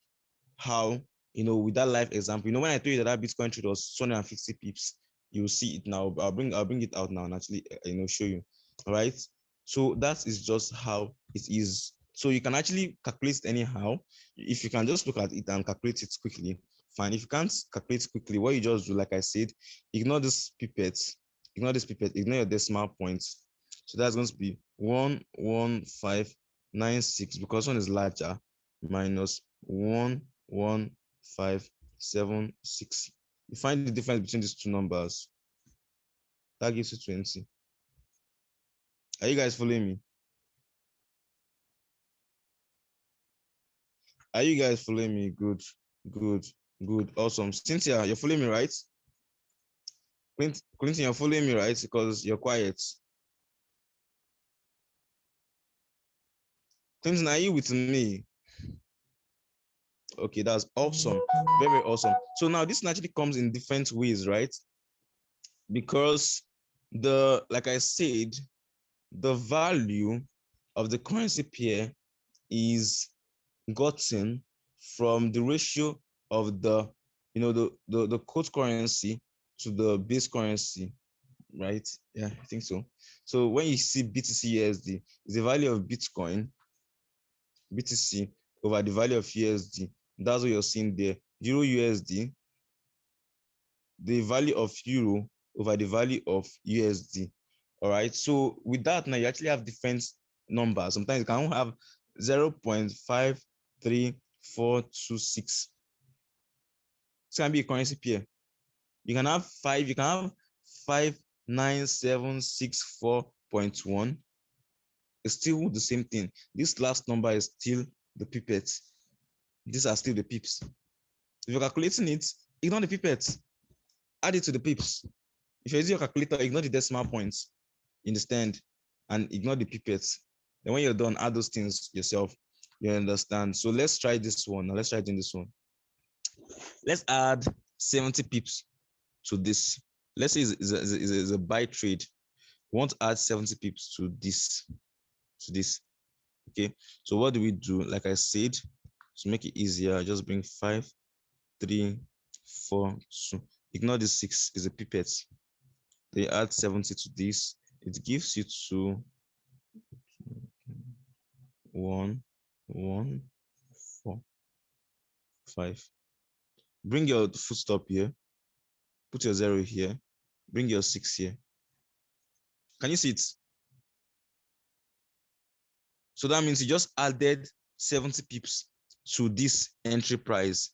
Speaker 1: how, with that live example, when I told you that Bitcoin trade was 250 pips, you'll see it now. I'll bring it out now and actually, show you. All right. So that is just how it is. So you can actually calculate it anyhow. If you can just look at it and calculate it quickly, fine. If you can't calculate quickly, what you just do, like I said, ignore this pipette, ignore your decimal points. So that's going to be 11596 because one is larger minus 11576. You find the difference between these two numbers. That gives you 20. Are you guys following me? Are you guys following me? Good, good, good, awesome. Cynthia, you're following me, right? Clinton, you're following me, right? Because you're quiet. Clinton, are you with me? Okay, that's awesome. Very, very awesome. So now this naturally comes in different ways, right? Because like I said, the value of the currency pair is gotten from the ratio of the quote currency to the base currency, right? Yeah, I think so. So when you see BTC USD, it's the value of Bitcoin, BTC over the value of USD. That's what you're seeing there. Euro USD, the value of euro over the value of USD. All right. So with that, now you actually have different numbers. Sometimes you can have 0.53426. This can be a currency pair. You can have 59764.1. It's still the same thing. This last number is still the pipettes. These are still the pips. If you're calculating it, ignore the pipettes. Add it to the pips. If you're using your calculator, ignore the decimal points. Understand? And ignore the pipettes. Then when you're done, add those things yourself. You understand? So let's try this one. Now let's try doing this one. Let's add 70 pips to this. Let's say it's a buy trade. We want to add 70 pips to this. Okay. So what do we do? Like I said, to make it easier, just bring 5, 3, 4, 2. Ignore the 6 is a pipette. They add 70 to this. It gives you 2, 1, 1, 4, 5. Bring your full stop here. Put your 0 here. Bring your 6 here. Can you see it? So that means you just added 70 pips to this entry price.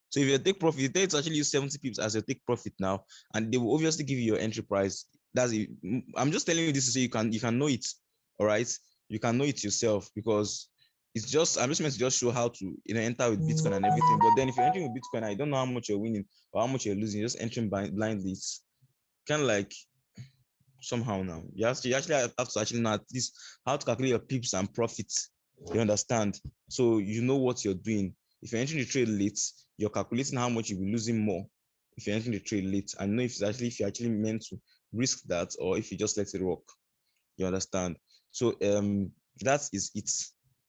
Speaker 1: So if you take profit, you tell to actually use 70 pips as your take profit now, and they will obviously give you your entry price. That's it. I'm just telling you this so you can know it. All right, you can know it yourself because it's just I'm just meant to just show how to enter with Bitcoin and everything. But then if you're entering with Bitcoin, I don't know how much you're winning or how much you're losing. You're just entering blindly. It's kind of like somehow now you actually have to actually know at least how to calculate your pips and profits. You understand? So you know what you're doing. If you're entering the trade late, you're calculating how much you'll be losing more if you're entering the trade late, and know if you're actually meant to risk that or if you just let it rock. You understand? So that is it.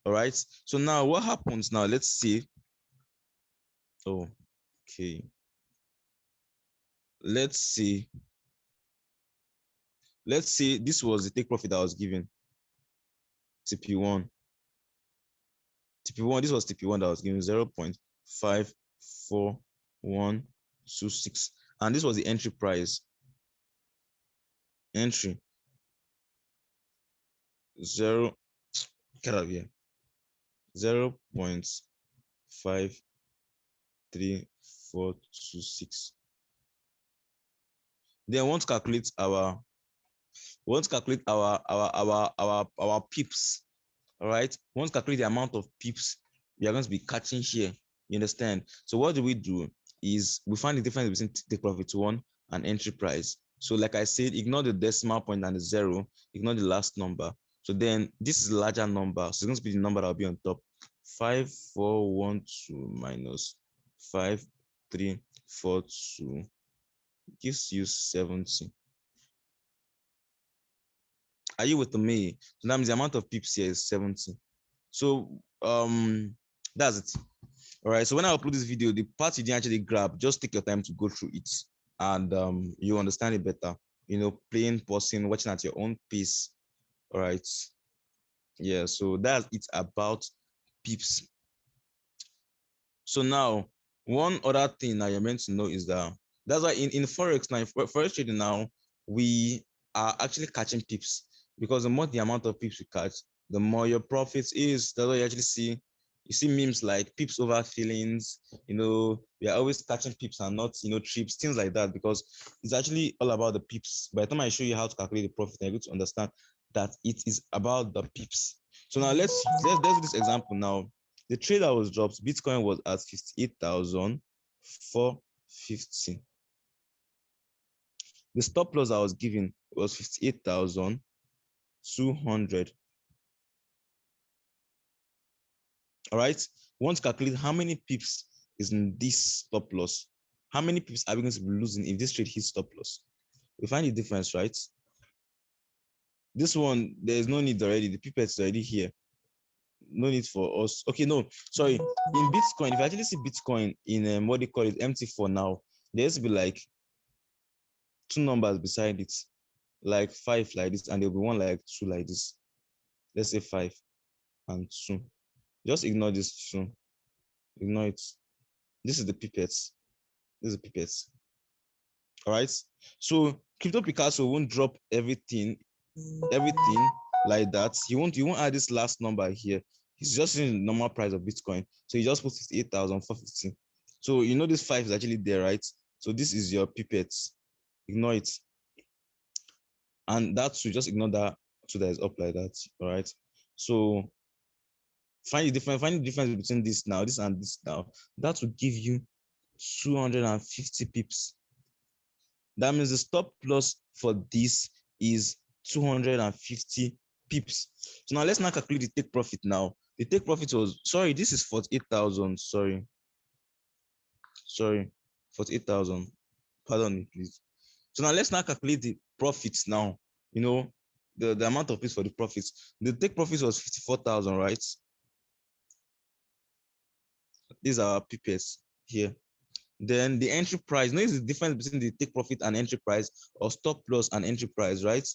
Speaker 1: All right. So now what happens now? Let's see. Oh, okay. Let's see this was the take profit I was given. TP1. This was TP1 that was given 0.54126. And this was the entry price. Entry 0, get out of here. 0.53426. Then I want to calculate our pips. All right. Once calculate the amount of pips we are going to be catching here. You understand? So what do? Is we find the difference between take profit 1 and entry price. So like I said, ignore the decimal point and the 0, ignore the last number. So then this is a larger number. So it's going to be the number that will be on top. 5412 minus 5 0.342 gives you 70. Are you with me? So that means the amount of pips here is 70. So that's it. All right. So when I upload this video, the part you didn't actually grab, just take your time to go through it, and you understand it better. Playing, pausing, watching at your own pace. All right. Yeah. So that's it about pips. So now, one other thing that you're meant to know is that's why in forex now, in forex trading now, we are actually catching pips, because the more the amount of pips you catch, the more your profits is. That's why you actually see memes like pips over feelings. We are always catching pips and not trips, things like that, because it's actually all about the pips. By the time I show you how to calculate the profit, you're able to understand that it is about the pips. So now let's do this example now. The trade that was dropped, Bitcoin was at 58,450. The stop loss I was given was 58,200. All right. We want to calculate how many pips is in this stop loss. How many pips are we going to be losing if this trade hits stop loss? We find the difference, right? This one, there is no need already. The pipette is already here. No need for us. Okay, no, sorry. In Bitcoin, if you actually see Bitcoin in what they call it, Mt4 now, there used to be like two numbers beside it, like 5 like this, and there'll be one like 2 like this. Let's say 5 and 2. Just ignore this 2. Ignore it. This is the pipettes. This is the pipettes. All right. So Crypto Picasso won't drop everything like that. You won't add this last number here. He's just using the normal price of Bitcoin. So he just puts 58,450. So this 5 is actually there, right? So this is your pipettes. Ignore it. And that should just ignore that 2 that is up like that. All right. So find the difference between this now, this and this now. That will give you 250 pips. That means the stop loss for this is 250 pips. So now let's now calculate the take profit now. The take profit was, sorry, this is 48,000. Sorry, 48,000. Pardon me, please. So now let's now calculate the profits now. The amount of pips for the profits. The take profit was 54,000, right? These are pips here. Then the entry price. Notice the difference between the take profit and entry price, or stop loss and entry price, right?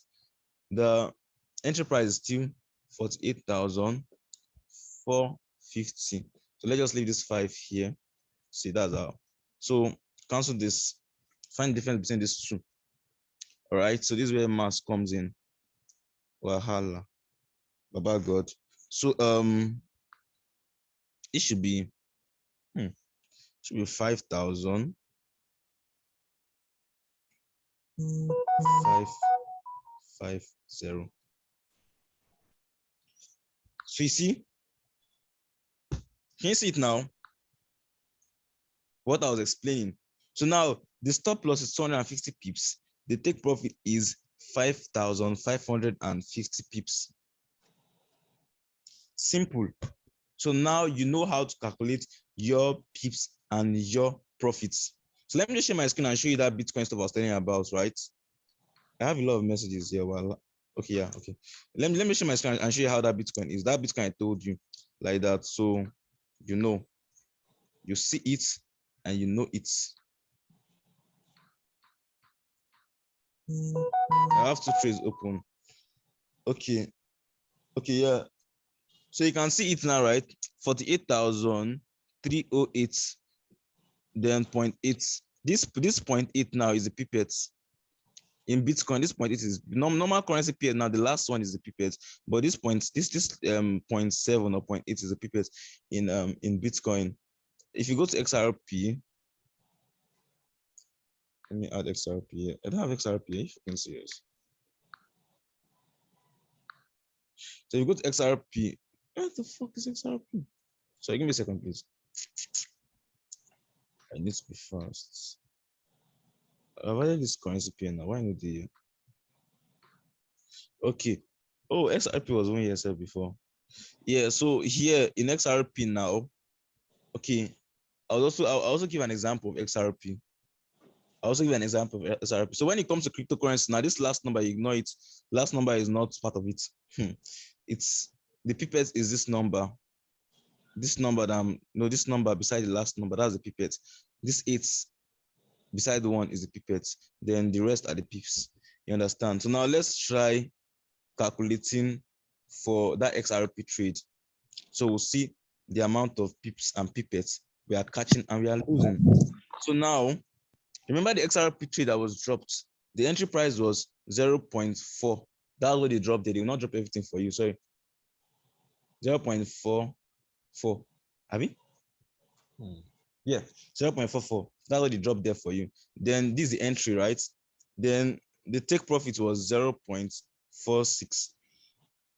Speaker 1: The entry price is still 48,450. So let's just leave this 5 here. See, that's how. So cancel this. Find the difference between these two. All right. So this is where mass comes in. Wahala. Baba God. So it should be 5,000. 550. So you see, can you see it now? What I was explaining. So now the stop loss is 250 pips. The take profit is 5,550 pips. Simple. So now you know how to calculate your pips and your profits. So let me just share my screen and show you that Bitcoin stuff I was telling you about, right? I have a lot of messages here. Well, okay, yeah, okay. Let me share my screen and show you how that Bitcoin is. That Bitcoin I told you, like that. So you see it and you know it. I have 2 trades open. Okay, yeah. So you can see it now, right? 48,308, then 0.8. This 0.8 now is the pipettes. In Bitcoin, this 0.8 is normal currency pair. Now the last one is the pipettes, but this 0.7 or 0.8 is the pipettes in Bitcoin. If you go to XRP, let me add XRP. I don't have XRP. If you can see it. So you go to XRP. What the fuck is XRP? Sorry, give me a second, please. I need to be fast. I've added this currency pair now. Why not the? Okay. Oh, XRP was 1 year before. Yeah. So here in XRP now, okay. I'll also give an example of XRP. I'll also give an example of XRP. So when it comes to cryptocurrency, now this last number, you ignore it. Last number is not part of it. It's the pipette is this number. This number that this number beside the last number, that's the pipette. This 8 beside the one is the pipette. Then the rest are the pips. You understand? So now let's try calculating for that XRP trade. So we'll see the amount of pips and pipettes we are catching and we are losing. So now, remember the XRP trade that was dropped? The entry price was 0.4. That's what they dropped. They will not drop everything for you. Sorry. 0.44. Have you? Yeah, 0.44. That's what they dropped there for you. Then this is the entry, right? Then the take profit was 0.46.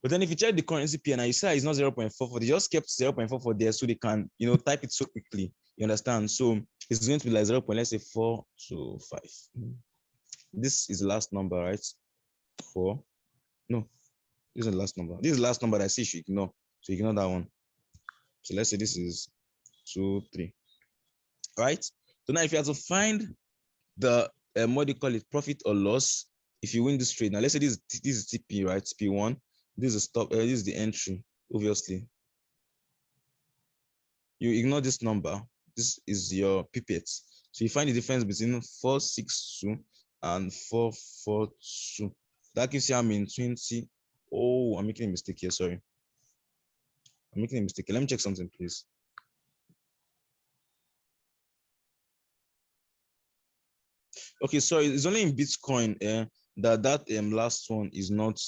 Speaker 1: But then if you check the currency PNI, you see it's not 0.44. They just kept 0.44 there so they can, type it so quickly. You understand? So it's going to be like 0. Let's say 425. This is the last number, right? 4. No, this is the last number. This is the last number that I see you should ignore. So ignore that one. So let's say this is 2, 3. Right? So now if you have to find the what do you call it, profit or loss, if you win this trade. Now let's say this is TP, right? TP1. This is stop. This is the entry. Obviously, you ignore this number. This is your pipette. So you find the difference between 462 and 442. That gives you how many 20. Oh, I'm making a mistake here. Sorry, I'm making a mistake. Let me check something, please. Okay, sorry, it's only in Bitcoin that last one is not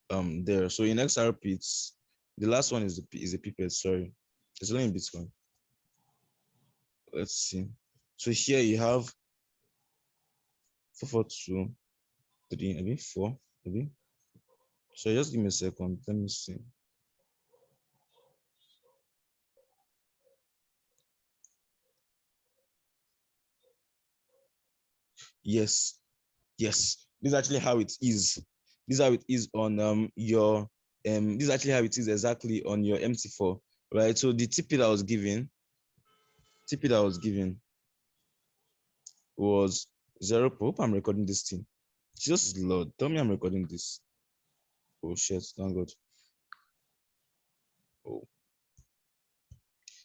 Speaker 1: there. So in XRP, the last one is a pipette. Sorry, it's only in Bitcoin. Let's see. So here you have 442, 3, maybe 4, maybe. So just give me a second. Let me see. Yes. This is actually how it is. This is how it is on your this is actually how it is exactly on your Mt4, right? So the TP that I was given was 0. Hope I'm recording this thing. Jesus Lord, tell me I'm recording this. Oh shit, thank God. Oh.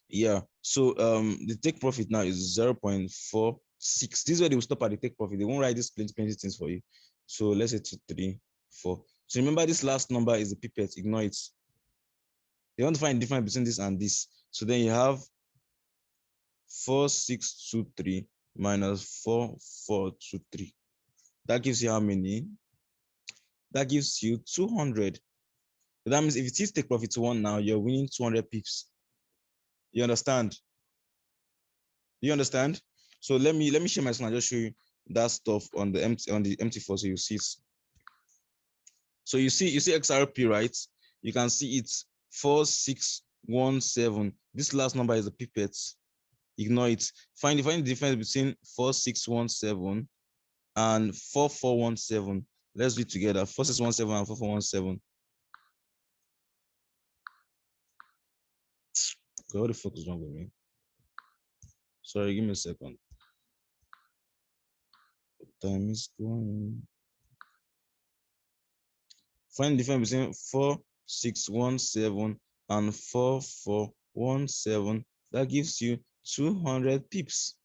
Speaker 1: Yeah, so the take profit now is 0.46. This is where they will stop at the take profit. They won't write this plenty things for you. So let's say 2, 3, 4. So remember this last number is the pipette. Ignore it. They want to find the difference between this and this. So then you have 4623 minus 4423. That gives you how many? That gives you 200. So that means if it is take profit 1 now, you're winning 200 pips. You understand? You understand? So let me share my screen. I'll just show you that stuff on the Mt4 so you see it. So you see XRP, right? You can see it's 4617. This last number is the pipette. Ignore it. Find the difference between 4617 and 4417. Let's do it together. 4617 and 4417. What the fuck is wrong with me? Sorry, give me a second. Time is going. Find the difference between 4617 and 4417. That gives you 200 pips.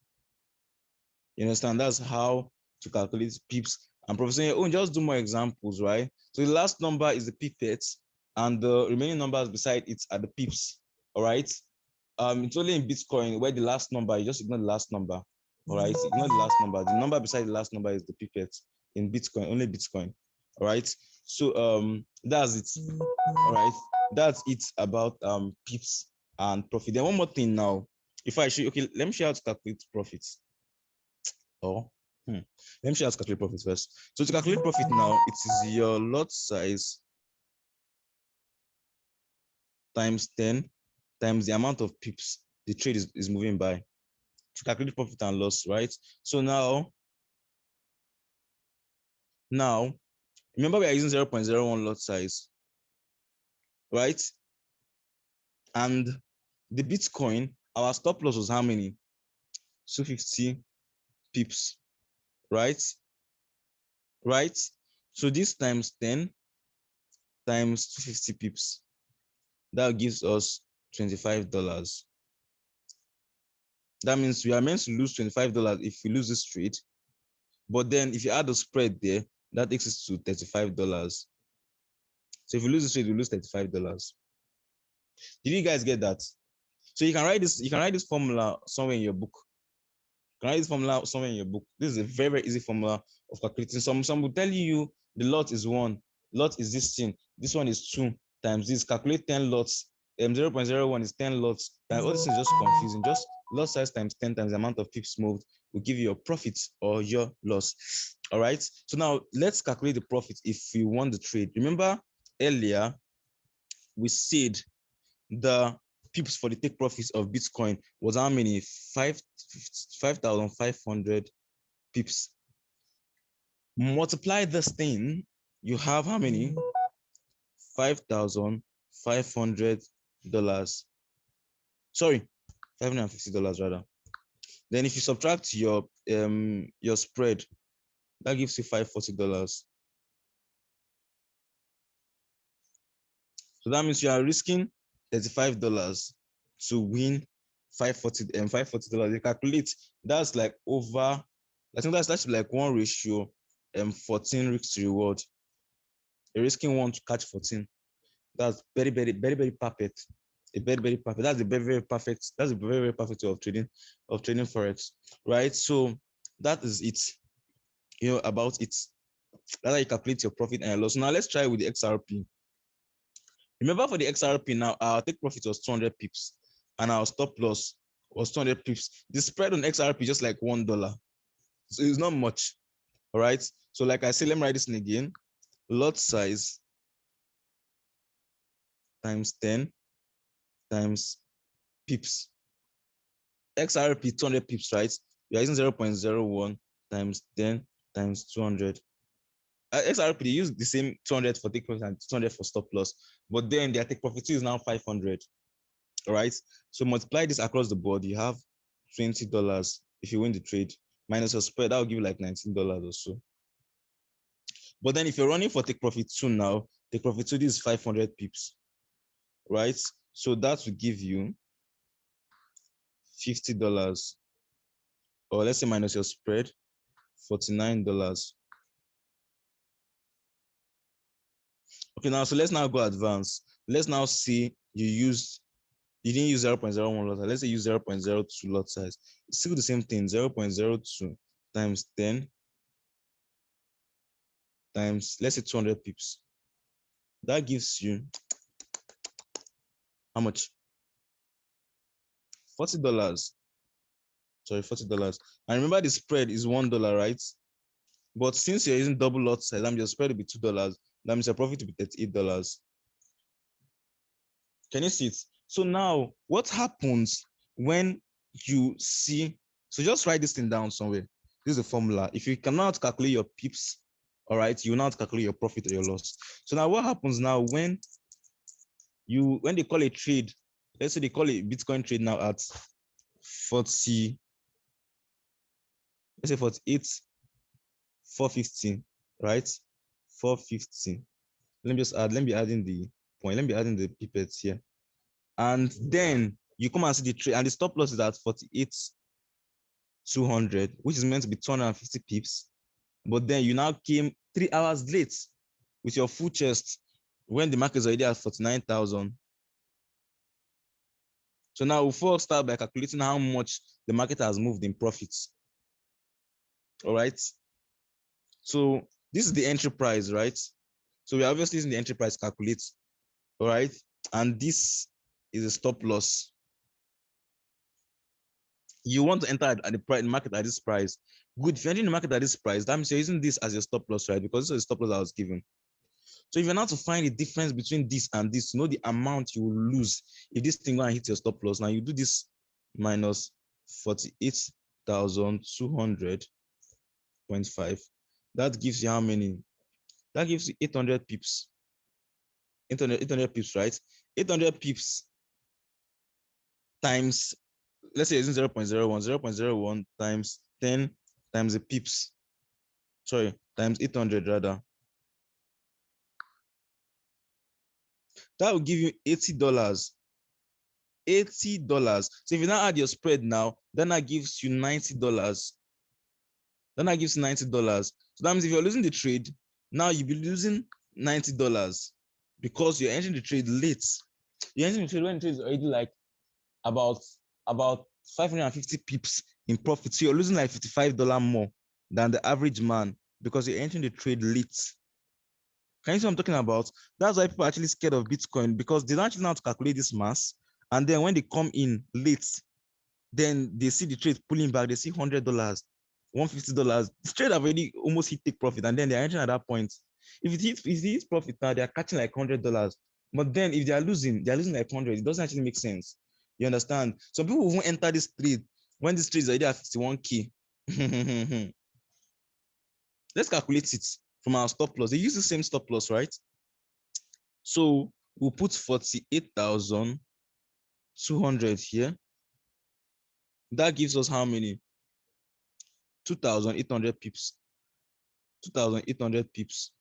Speaker 1: You understand? That's how to calculate pips. And Professor, just do more examples, right? So the last number is the pipette, and the remaining numbers beside it are the pips. All right. It's only in Bitcoin where the last number, you just ignore the last number. All right. Ignore the last number. The number beside the last number is the pipette. In Bitcoin, only Bitcoin. All right. So that's it. All right. That's it about pips and profit. Then one more thing now. If I show you, okay, let me show you how to calculate profits. Let me show you how to calculate profit first. So to calculate profit now, it is your lot size times 10 times the amount of pips the trade is moving by to calculate profit and loss, right? So now remember we are using 0.01 lot size, right? And the Bitcoin, our stop loss was how many? 250 pips, right? Right? So this times 10 times 250 pips, that gives us $25. That means we are meant to lose $25 if we lose this trade. But then if you add the spread there, that takes us to $35. So if you lose this trade, you lose $35. Did you guys get that? So you can write this formula somewhere in your book. You can write this formula somewhere in your book. This is a very, very easy formula of calculating. Some will tell you the lot is 1, lot is this thing, this one is 2 times this. Calculate 10 lots. 0.01 is 10 lots. All this is just confusing. Just lot size times 10 times the amount of pips moved will give you your profit or your loss. All right. So now let's calculate the profit if we won the trade. Remember earlier we said the pips for the take profits of Bitcoin was how many? 5,500 pips. Multiply this thing, you have how many? $5,500. Sorry, $550 rather. Then if you subtract your spread, that gives you $540. So that means you are risking $35 to win $540. You calculate, that's like over, I think that's like 1 ratio 14 risk to reward. You're risking 1 to catch 14. That's very, very, very, very perfect. Very, very perfect. That's a very, very perfect. That's a very, very perfect way of trading forex, right? So that is it. About it. That's how you calculate your profit and your loss. Now let's try with the XRP. Remember for the XRP now, our take profit was 200 pips and our stop loss was 200 pips. The spread on XRP is just like $1. So it's not much. All right. So like I said, let me write this in again. Lot size times 10 times pips. XRP 200 pips, right? We are using 0.01 times 10 times 200. XRP, they use the same 200 for take profit and 200 for stop loss, but then their take profit is now 500. All right. So multiply this across the board, you have $20 if you win the trade minus your spread. That will give you like $19 or so. But then if you're running for take profit 2 now, take profit 2 is 500 pips, right? So that will give you $50, or let's say minus your spread, $49. Okay, now so let's now go advance. Let's now see you didn't use 0.01 lot size. Let's say use 0.02 lot size. It's still the same thing. 0.02 times 10 times, let's say 200 pips. That gives you how much? $40. Sorry, $40. And remember the spread is $1, right? But since you're using double lot size, that means your spread will be $2. That means your profit will be $38. Can you see it? So now what happens when you see, so just write this thing down somewhere. This is the formula. If you cannot calculate your pips, all right, you will not calculate your profit or your loss. So now what happens now when they call a trade, let's say they call it Bitcoin trade now at 40, let's say 48, 450, right? 450. Let me be adding the point. Let me be adding the pipettes here. And then you come and see the trade, and the stop loss is at 48,200, which is meant to be 250 pips. But then you now came 3 hours late with your full chest when the market is already at 49,000. So now we'll first start by calculating how much the market has moved in profits. All right. So this is the entry price, right? So we're obviously using the entry price calculate. All right. And this is a stop loss. You want to enter at the market at this price. Good. If you're entering the market at this price, that means you're using this as your stop loss, right? Because this is the stop loss I was given. So if you're now to find the difference between this and this, to know the amount you will lose if this thing going to hit your stop loss. Now you do this minus 48,200.5. That gives you how many? That gives you 800 pips. 800 pips, right? 800 pips times let's say it's 0.01, 0.01 times 10 times the pips. Sorry, times 800 rather. That will give you $80. $80. So if you now add your spread now, then that gives you $90. Then that gives you $90. So that means if you're losing the trade, now you'll be losing $90 because you're entering the trade late. You're entering the trade when the trade is already like about 550 pips in profit. So you're losing like $55 more than the average man because you're entering the trade late. Can you see what I'm talking about? That's why people are actually scared of Bitcoin, because they don't actually know how to calculate this mass. And then when they come in late, then they see the trade pulling back. They see $100, $150. The trade have already almost hit take profit, and then they're entering at that point. If it hits profit now, they're catching like $100. But then if they're losing like 100. It doesn't actually make sense. You understand? Some people won't enter this trade when this trade is already at 51K. Let's calculate it from our stop loss. They use the same stop loss, right? So we'll put 48,200 here. That gives us how many? 2,800 pips. 2,800 pips.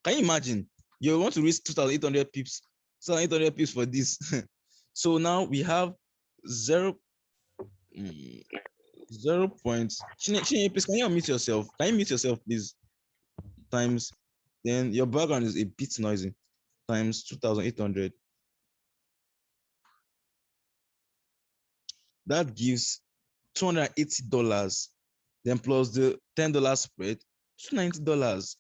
Speaker 1: Can you imagine? You want to reach 2,800 pips. 2,800 pips for this. So now we have 0. 0. Chineye, please, can you unmute yourself? Can you mute yourself, please? Times, then your background is a bit noisy. Times 2,800. That gives $280. Then plus the $10 spread, $290.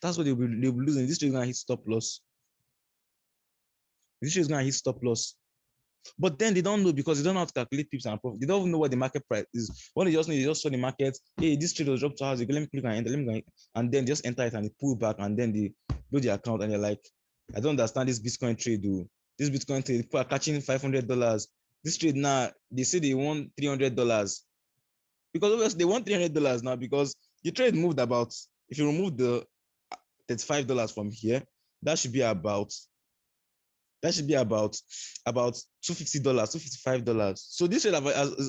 Speaker 1: That's what they'll be losing. This trade is gonna hit stop loss. This trade is gonna hit stop loss. But then they don't know, because they don't know how to calculate pips and profit. They don't even know what the market price is. What they just know, they just saw the market. Hey, this trade was dropped to us. Let me click and enter. Let me go, and then just enter it and they pull back, and then they load the account, and they're like, I don't understand this Bitcoin trade, though. This Bitcoin trade, people are catching $500. This trade now, they say they want $300. Because obviously they want $300 now, because the trade moved about, if you remove the $35 from here, that should be about $250, $255. So this trade is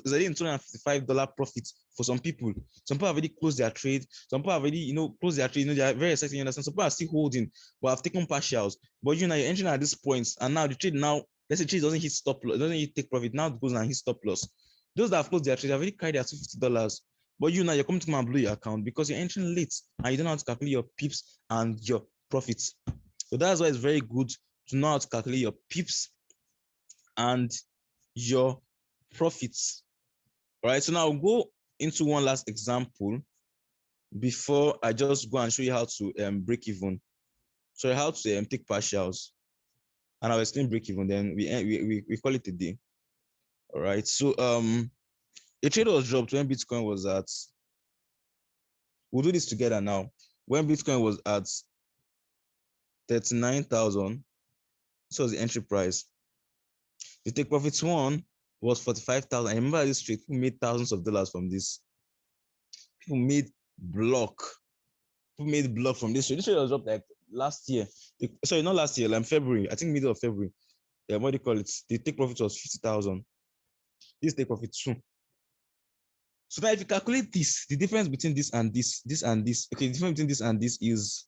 Speaker 1: already in $255 profit for some people. Some people have already closed their trade. Some people have already, closed their trade. They are very excited. You understand? Some people are still holding, but have taken partials. But you're entering at this point, and now the trade now, let's say trade doesn't hit stop loss, doesn't hit take profit. Now it goes and hit stop loss. Those that have closed their trade have already carried their $250. But you're coming to come and blow your account because you're entering late and you don't know how to calculate your pips and your profits. So that's why it's very good to know how to calculate your pips and your profits. All right, so now I'll go into one last example before I just go and show you how to break even. So how to take partials, and I'll explain break even. Then we call it a day. All right, so a trade was dropped when Bitcoin was at. We'll do this together now. When Bitcoin was at 39,000, this was the entry price. The take profits one was 45,000. I remember this trade, people made thousands of dollars from this. People made block from this trade. This trade was dropped like last year. Sorry, not last year, like February. I think middle of February. Yeah, what do you call it? The take profit was 50,000. This take profit 2. So now if you calculate this, the difference between this and this, okay, the difference between this and this is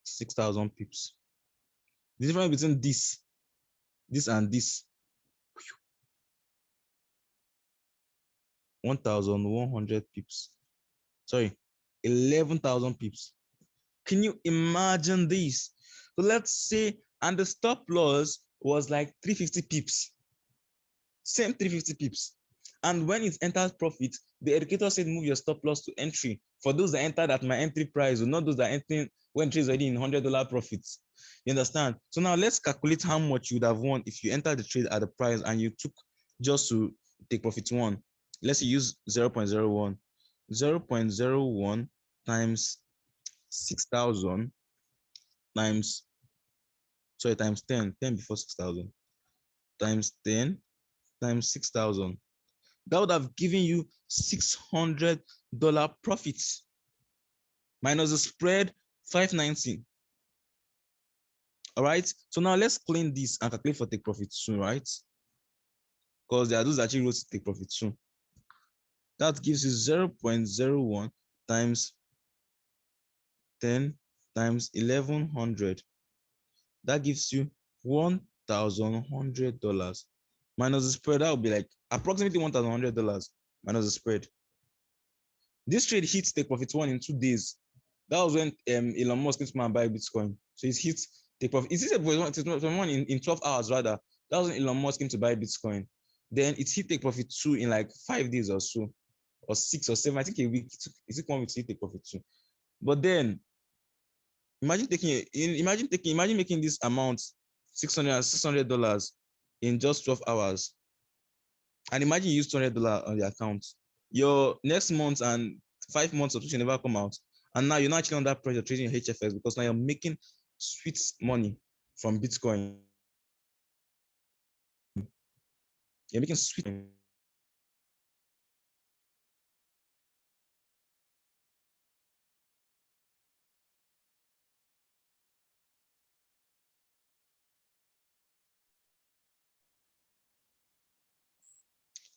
Speaker 1: 6,000 pips. The difference between this and this, 1,100 pips. Sorry, 11,000 pips. Can you imagine this? So let's say, and the stop loss was like 350 pips. Same 350 pips. And when it enters profit, the educator said move your stop loss to entry. For those that entered at my entry price, or not those that entered when trade is already in $100 profits. You understand? So now let's calculate how much you would have won if you entered the trade at the price and you took just to take profit 1. Let's use 0.01. 0.01 times 6,000 times 10 before 6,000 times 10 times 6,000. That would have given you $600 profits minus the spread 590. All right. So now let's clean this and calculate for take profit soon, right? Because there are those that actually wrote take profit soon. That gives you 0.01 times 10 times 1100. That gives you $1,100 minus the spread. That would be like approximately $1,100 minus the spread. This trade hits take profit 1 in 2 days. That was when Elon Musk came to and buy Bitcoin. So it hits take profit. It's take profit 1 in 12 hours rather. That was when Elon Musk came to buy Bitcoin. Then it hit take profit 2 in like 5 days or so, or 6 or 7. I think a week. It took 1 week to hit take profit 2. But then imagine making this amount $600 in just 12 hours. And imagine you use $200 on the account. Your next month and 5 months of tuition never come out. And now you're not actually under pressure trading HFX because now you're making sweet money from Bitcoin. You're making sweet money.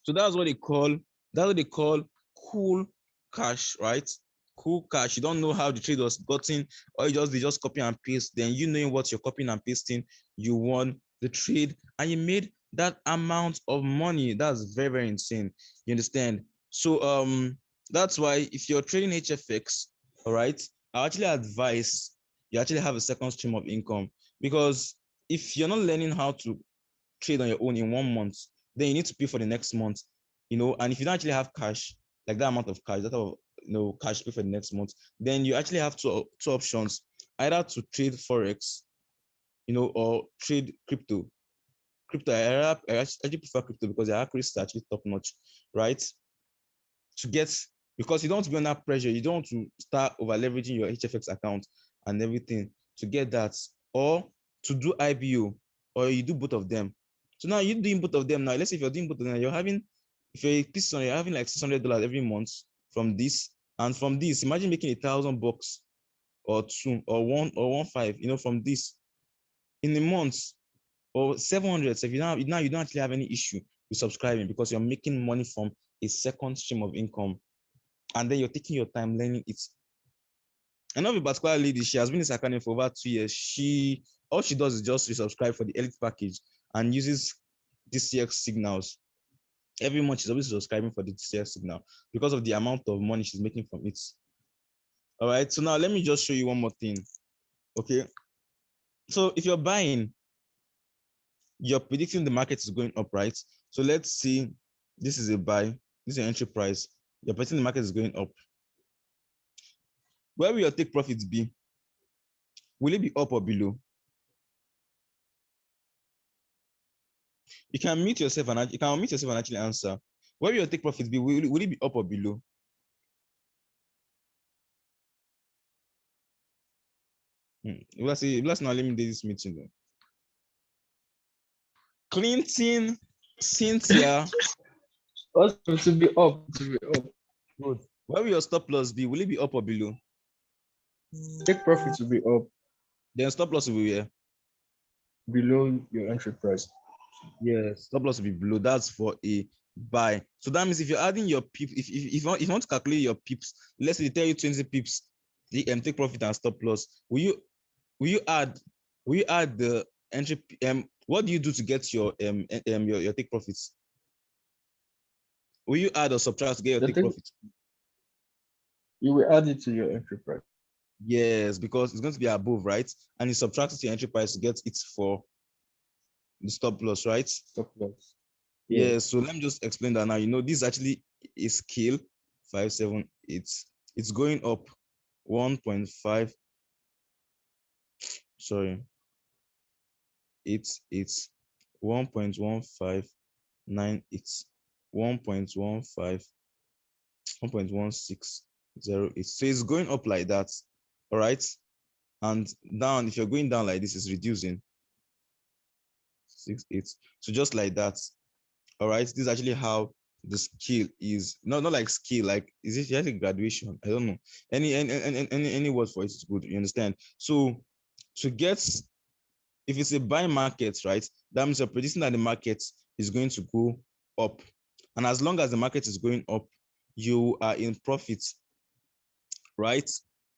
Speaker 1: So that's what they call cool cash, right? Cool cash. You don't know how the trade was gotten, or they just copy and paste. Then you knowing what you're copying and pasting, you won the trade and you made that amount of money. That's very, very insane. You understand? So that's why if you're trading HFX, all right, I actually advise you actually have a second stream of income, because if you're not learning how to trade on your own in 1 month, then you need to pay for the next month, and if you don't actually have cash, like that amount of cash, that of cash pay for the next month, then you actually have two options, either to trade forex, or trade crypto. I actually prefer crypto because the accuracy is actually top notch, right? Because you don't want to be under pressure, you don't want to start over leveraging your HFX account and everything to get that, or to do IBO, or you do both of them. So now you're doing both of them. Now let's say if you're doing both of them, you're having like $600 every month from this, and from this, imagine making $1,000 or 2 or 1 or 1.5, from this in a month, or 700. So if you don't actually have any issue with subscribing because you're making money from a second stream of income, and then you're taking your time learning it. I know a particular lady, she has been in this academy for over 2 years. All she does is just resubscribe for the elite package and uses DCX signals. Every month she's always subscribing for the DCX signal because of the amount of money she's making from it. All right, so now let me just show you one more thing. Okay, so if you're buying, you're predicting the market is going up, right? So let's see, this is a buy, this is an entry price. You're predicting the market is going up. Where will your take profits be? Will it be up or below? You can unmute yourself and actually answer. Where will your take profits be? Will it be up or below? Let's now let me do this meeting then. Clinton, Cynthia.
Speaker 4: Also to be up,
Speaker 1: Good. Where will your stop loss be? Will it be up or below?
Speaker 4: Take profit to be up,
Speaker 1: Then stop loss will be where?
Speaker 4: below your entry price.
Speaker 1: Yes, stop loss will be below. That's for a buy. So that means if you're adding your pips, if you want to calculate your pips, let's say they tell you 20 pips, the take profit and stop loss. Will you add the entry? What do you do to get your take profits? Will you add or subtract to get your take profit?
Speaker 4: You will add it to your entry price.
Speaker 1: Yes, because it's going to be above, right? And you subtract it to your entry price to get it for the stop loss, right?
Speaker 4: Stop loss.
Speaker 1: Yeah. So let me just explain that now. This actually is scale 578. It's going up 1.5. Sorry. It's 1.1598, 1.15, 1.1608. So it's going up like that. All right. And down, if you're going down like this, it's reducing 68. So just like that. All right. This is actually how the skill is not like skill, like is it just a graduation? I don't know. Any word for it is good. You understand? So to get, if it's a buy market, right, that means you're predicting that the market is going to go up, and as long as the market is going up, you are in profit, right?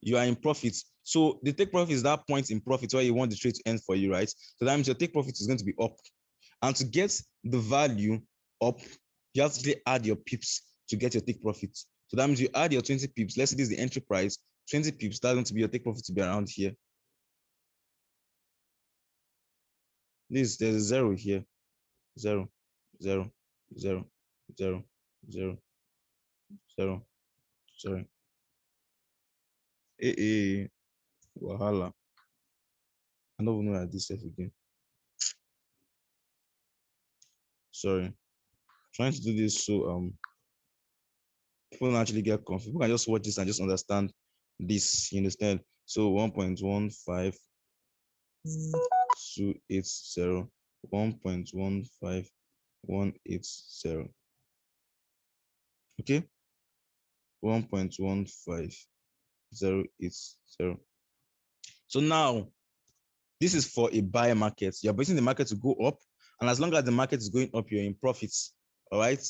Speaker 1: You are in profit. So the take profit is that point in profit where you want the trade to end for you, right? So that means your take profit is going to be up. And to get the value up, you have to actually add your pips to get your take profit. So that means you add your 20 pips. Let's say this is the entry price, 20 pips, that's going to be your take profit to be around here. There's a zero here. Zero, zero, zero, zero, zero, zero, sorry. Wahala. I don't even know how this stuff again. Sorry. Trying to do this so people don't actually get confused. People can just watch this and just understand this. You understand? So 1.15 280, 1.15180. Okay, 1.15080. So now this is for a buy market. You're betting the market to go up, and as long as the market is going up, you're in profits. All right,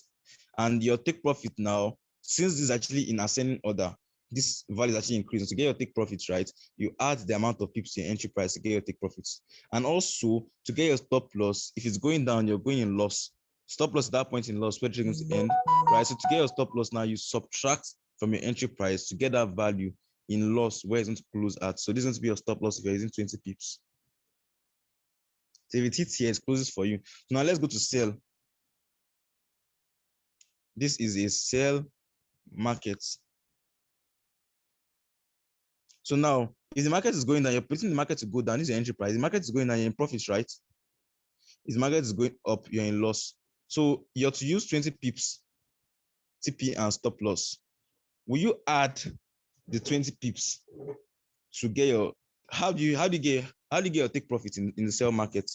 Speaker 1: and your take profit now, since this is actually in ascending order, this value is actually increasing. To get your take profits, right, you add the amount of pips to your entry price to get your take profits. And also to get your stop loss, if it's going down, you're going in loss. Stop loss at that point in loss, where it's going to end, right? So to get your stop loss now, you subtract from your entry price to get that value in loss where it's going to close at. So this is going to be your stop loss if you're using 20 pips. So if it hits here, it closes for you. So now let's go to sell. This is a sell market. So now, if the market is going down, you're predicting the market to go down. This is your entry price. The market is going down, you're in profits, right? If the market is going up, you're in loss. So you're to use 20 pips, TP and stop loss. Will you add the 20 pips to get your, how do you get your take profit in the sell market?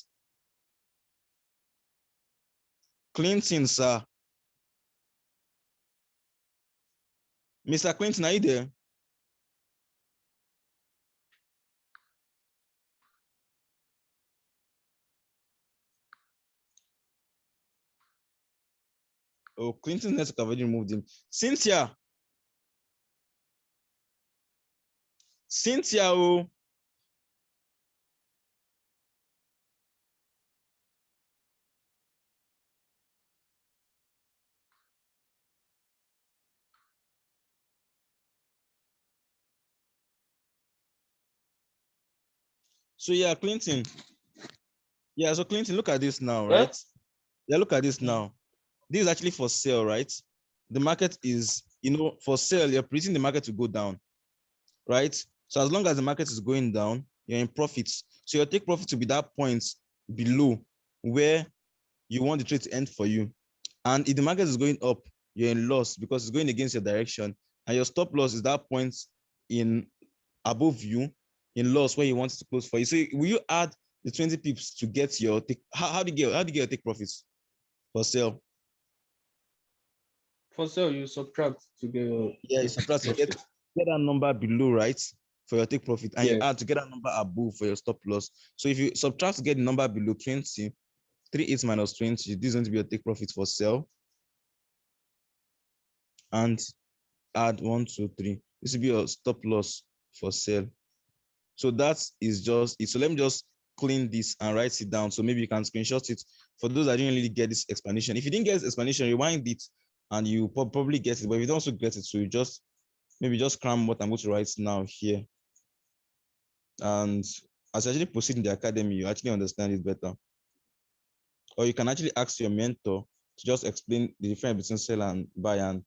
Speaker 1: Clinton, sir. Mr. Clinton, are you there? Oh, Clinton network have already moved in. Cynthia, oh. So yeah, Clinton. Yeah, so Clinton, look at this now, right? Yeah, look at this now. This is actually for sale, right? The market is, for sale, you're predicting the market to go down, right? So as long as the market is going down, you're in profits. So your take profit to be that point below where you want the trade to end for you. And if the market is going up, you're in loss because it's going against your direction. And your stop loss is that point in above you in loss where you want it to close for you. So will you add the 20 pips to get your take? How do you get your take profits for sale?
Speaker 4: For sale, you subtract to get your
Speaker 1: You subtract to get that number below, right, for your take profit, and you add to get that number above for your stop loss. So if you subtract to get the number below 20, 38 minus 20, this is going to be your take profit for sell. And add 1, 2, 3. This will be your stop loss for sell. So that is just it. So let me just clean this and write it down. So maybe you can screenshot it for those that didn't really get this explanation. If you didn't get this explanation, rewind it and you probably get it. But if you don't also get it, so you just maybe just cram what I'm going to write now here. And as you actually proceed in the academy, you actually understand it better. Or you can actually ask your mentor to just explain the difference between sell and buy and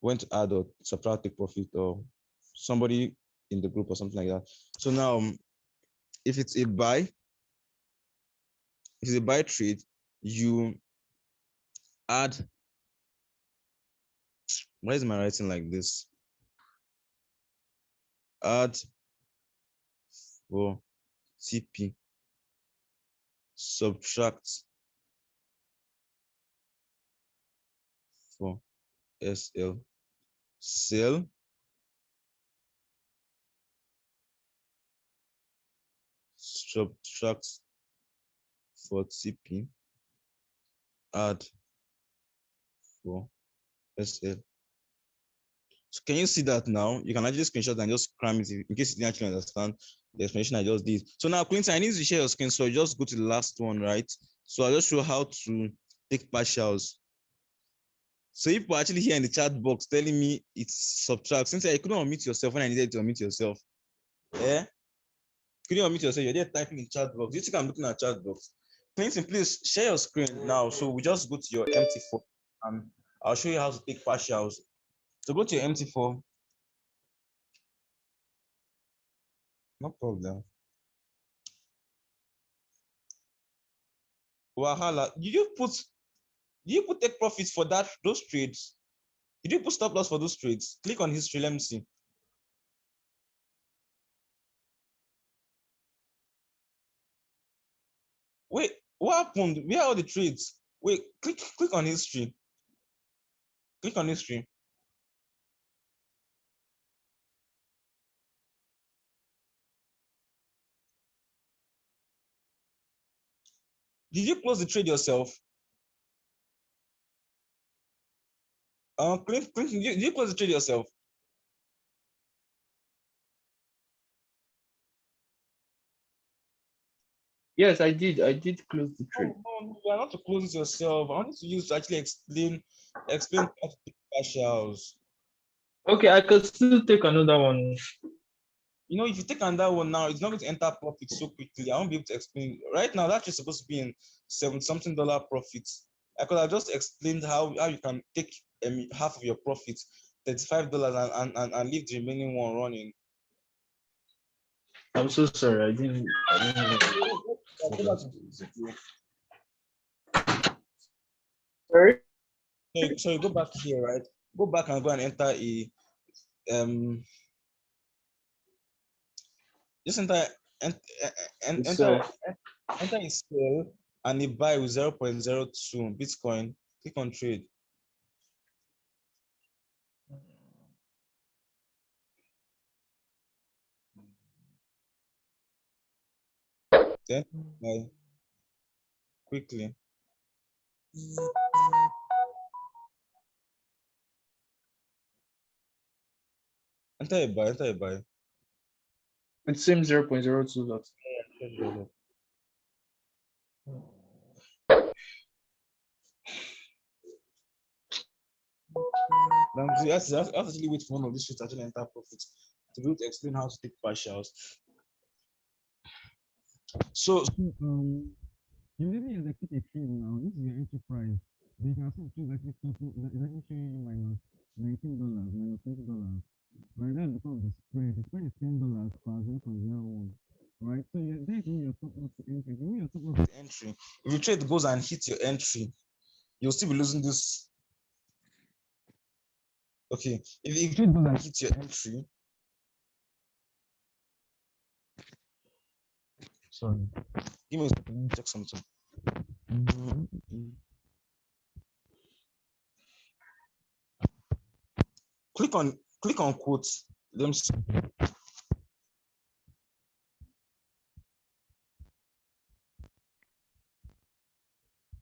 Speaker 1: when to add or subtract take profit, or somebody in the group or something like that. So now, if it's a buy trade, you add, why is my writing like this? Add for TP, subtract for SL. Sell. Subtract for TP. Add for SL. So can you see that now? You can actually screenshot and just cram it in case you didn't actually understand the explanation I just did. So now, Clinton, I need to share your screen. So just go to the last one, right? So I'll just show how to take partials. So if you're actually here in the chat box telling me it's subtract, since I couldn't unmute yourself when I needed to unmute yourself. Yeah? Couldn't unmute yourself, you're there typing in chat box. You think I'm looking at chat box? Clinton, please share your screen now. So we just go to your Mt4 and I'll show you how to take partials. So go to your Mt4. No problem. Wahala. Did you put take profits for those trades? Did you put stop loss for those trades? Click on history. Let me see. Wait, what happened? Where are all the trades? Wait, click on history. Click on history. Did you close the trade yourself? Did you close the trade yourself?
Speaker 4: Yes, I did. I did close the trade.
Speaker 1: No, you are not to close it yourself. I wanted to use to actually explain how to take partials.
Speaker 4: Okay, I could still take another one.
Speaker 1: You know, if you take another one now, it's not going to enter profit so quickly. I won't be able to explain. Right now, that's just supposed to be in $70-something profits. I could have just explained how you can take half of your profits, $35, and leave the remaining one running.
Speaker 4: I'm so sorry. I didn't know. Sorry?
Speaker 1: So you go back here, right? Go back and go and enter a just enter a sell and a buy with 0.02 Bitcoin. Click on trade. Then buy quickly. Enter a buy.
Speaker 4: It seems 0.02. That's
Speaker 1: Now, you have to actually wait for one of these to actually enter profits to be able to explain how to take partials. So you really execute a trade now. This is your entry price. Then you can see the trade actually showing you minus $19, minus $20. Right, that's because of the spread. The spread is $10 per 0.01. Right, so you're there giving your stop loss to entry. If you move your stop loss to entry, if your trade goes and hits your entry, you'll still be losing this. Okay, if your trade goes and hits your entry, sorry, give me a second, let me check something. Click on quotes. Let me see.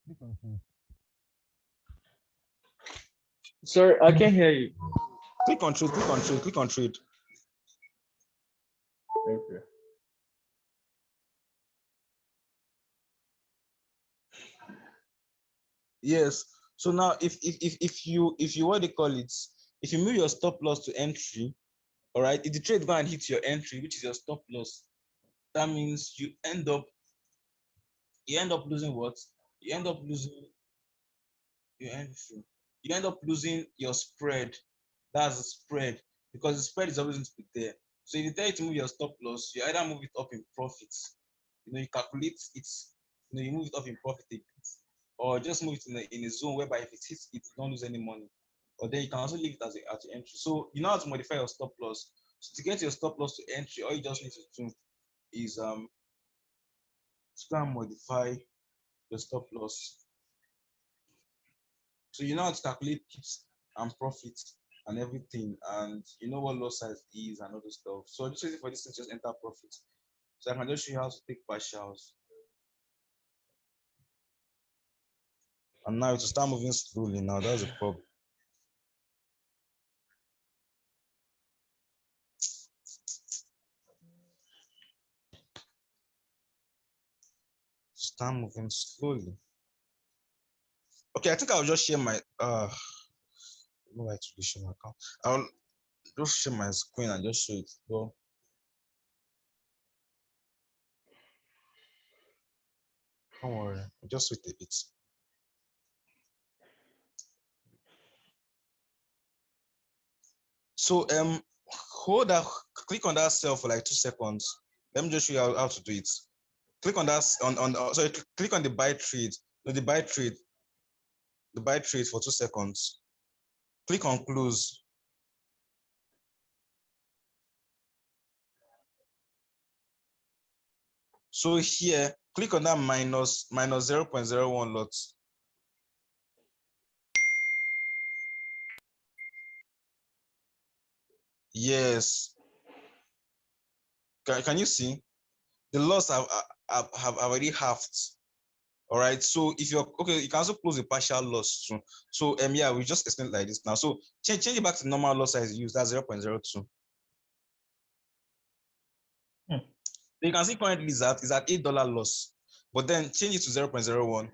Speaker 1: Click on trade.
Speaker 4: sorry, I can't hear you.
Speaker 1: Click on trade.
Speaker 4: Okay.
Speaker 1: Yes. So now if you what they call it, if you move your stop loss to entry, all right, if the trade go and hit your entry, which is your stop loss, that means you end up losing what? You end up losing your entry. You end up losing your spread. That's the spread, because the spread is always going to be there. So if you tell you to move your stop loss, you either move it up in profits. You calculate it. You move it up in profit a bit, or just move it in a zone whereby if it hits it, you don't lose any money. Or then you can also leave it as at your entry. So you know how to modify your stop loss. So to get your stop loss to entry, all you just need to do is to go and modify your stop loss. So you know how to calculate pips and profit and everything, and you know what lot size is and all this stuff. So just waiting for this to just enter profit. So I can just show you how to take partials. And now to start moving slowly now, that's a problem. Start moving slowly. Okay, I think I'll just share my no like to share my account. I'll just share my screen and just show it. Well, don't worry, just wait a bit. So hold that, click on that cell for like 2 seconds. Let me just show you how to do it. Click on that sorry, click on the buy trade. No, the buy trade for 2 seconds. Click on close. So here, click on that minus 0.01 lots. Yes. Can you see? The loss have already halved. All right. So if you're okay, you can also close the partial loss too. So yeah, we just explain it like this now. So change it back to normal loss size you use. That's 0.02. So you can see currently is at $8 loss, but then change it to 0.01.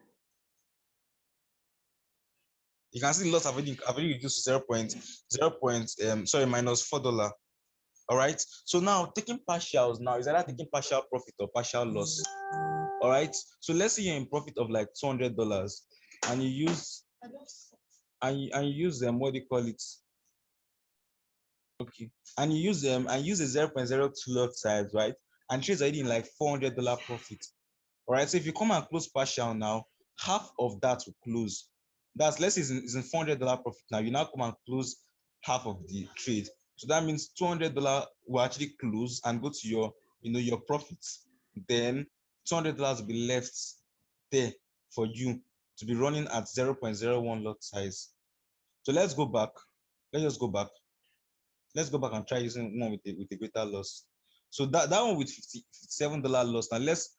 Speaker 1: You can see the loss have already reduced to minus $4. All right. So now taking partials now is either taking partial profit or partial loss. All right. So let's say you're in profit of like $200 and you use what do you call it? Okay. And you use a 0.02 lot size, right? And trades already in like $400 profit. All right. So if you come and close partial now, half of that will close. That's let's say it's in $400 profit now. You now come and close half of the trade. So that means $200 will actually close and go to your your profits. Then $200 will be left there for you to be running at 0.01 lot size. So let's go back. Let's just go back. Let's go back and try using one with a greater loss. So that one with $57 loss. Now let's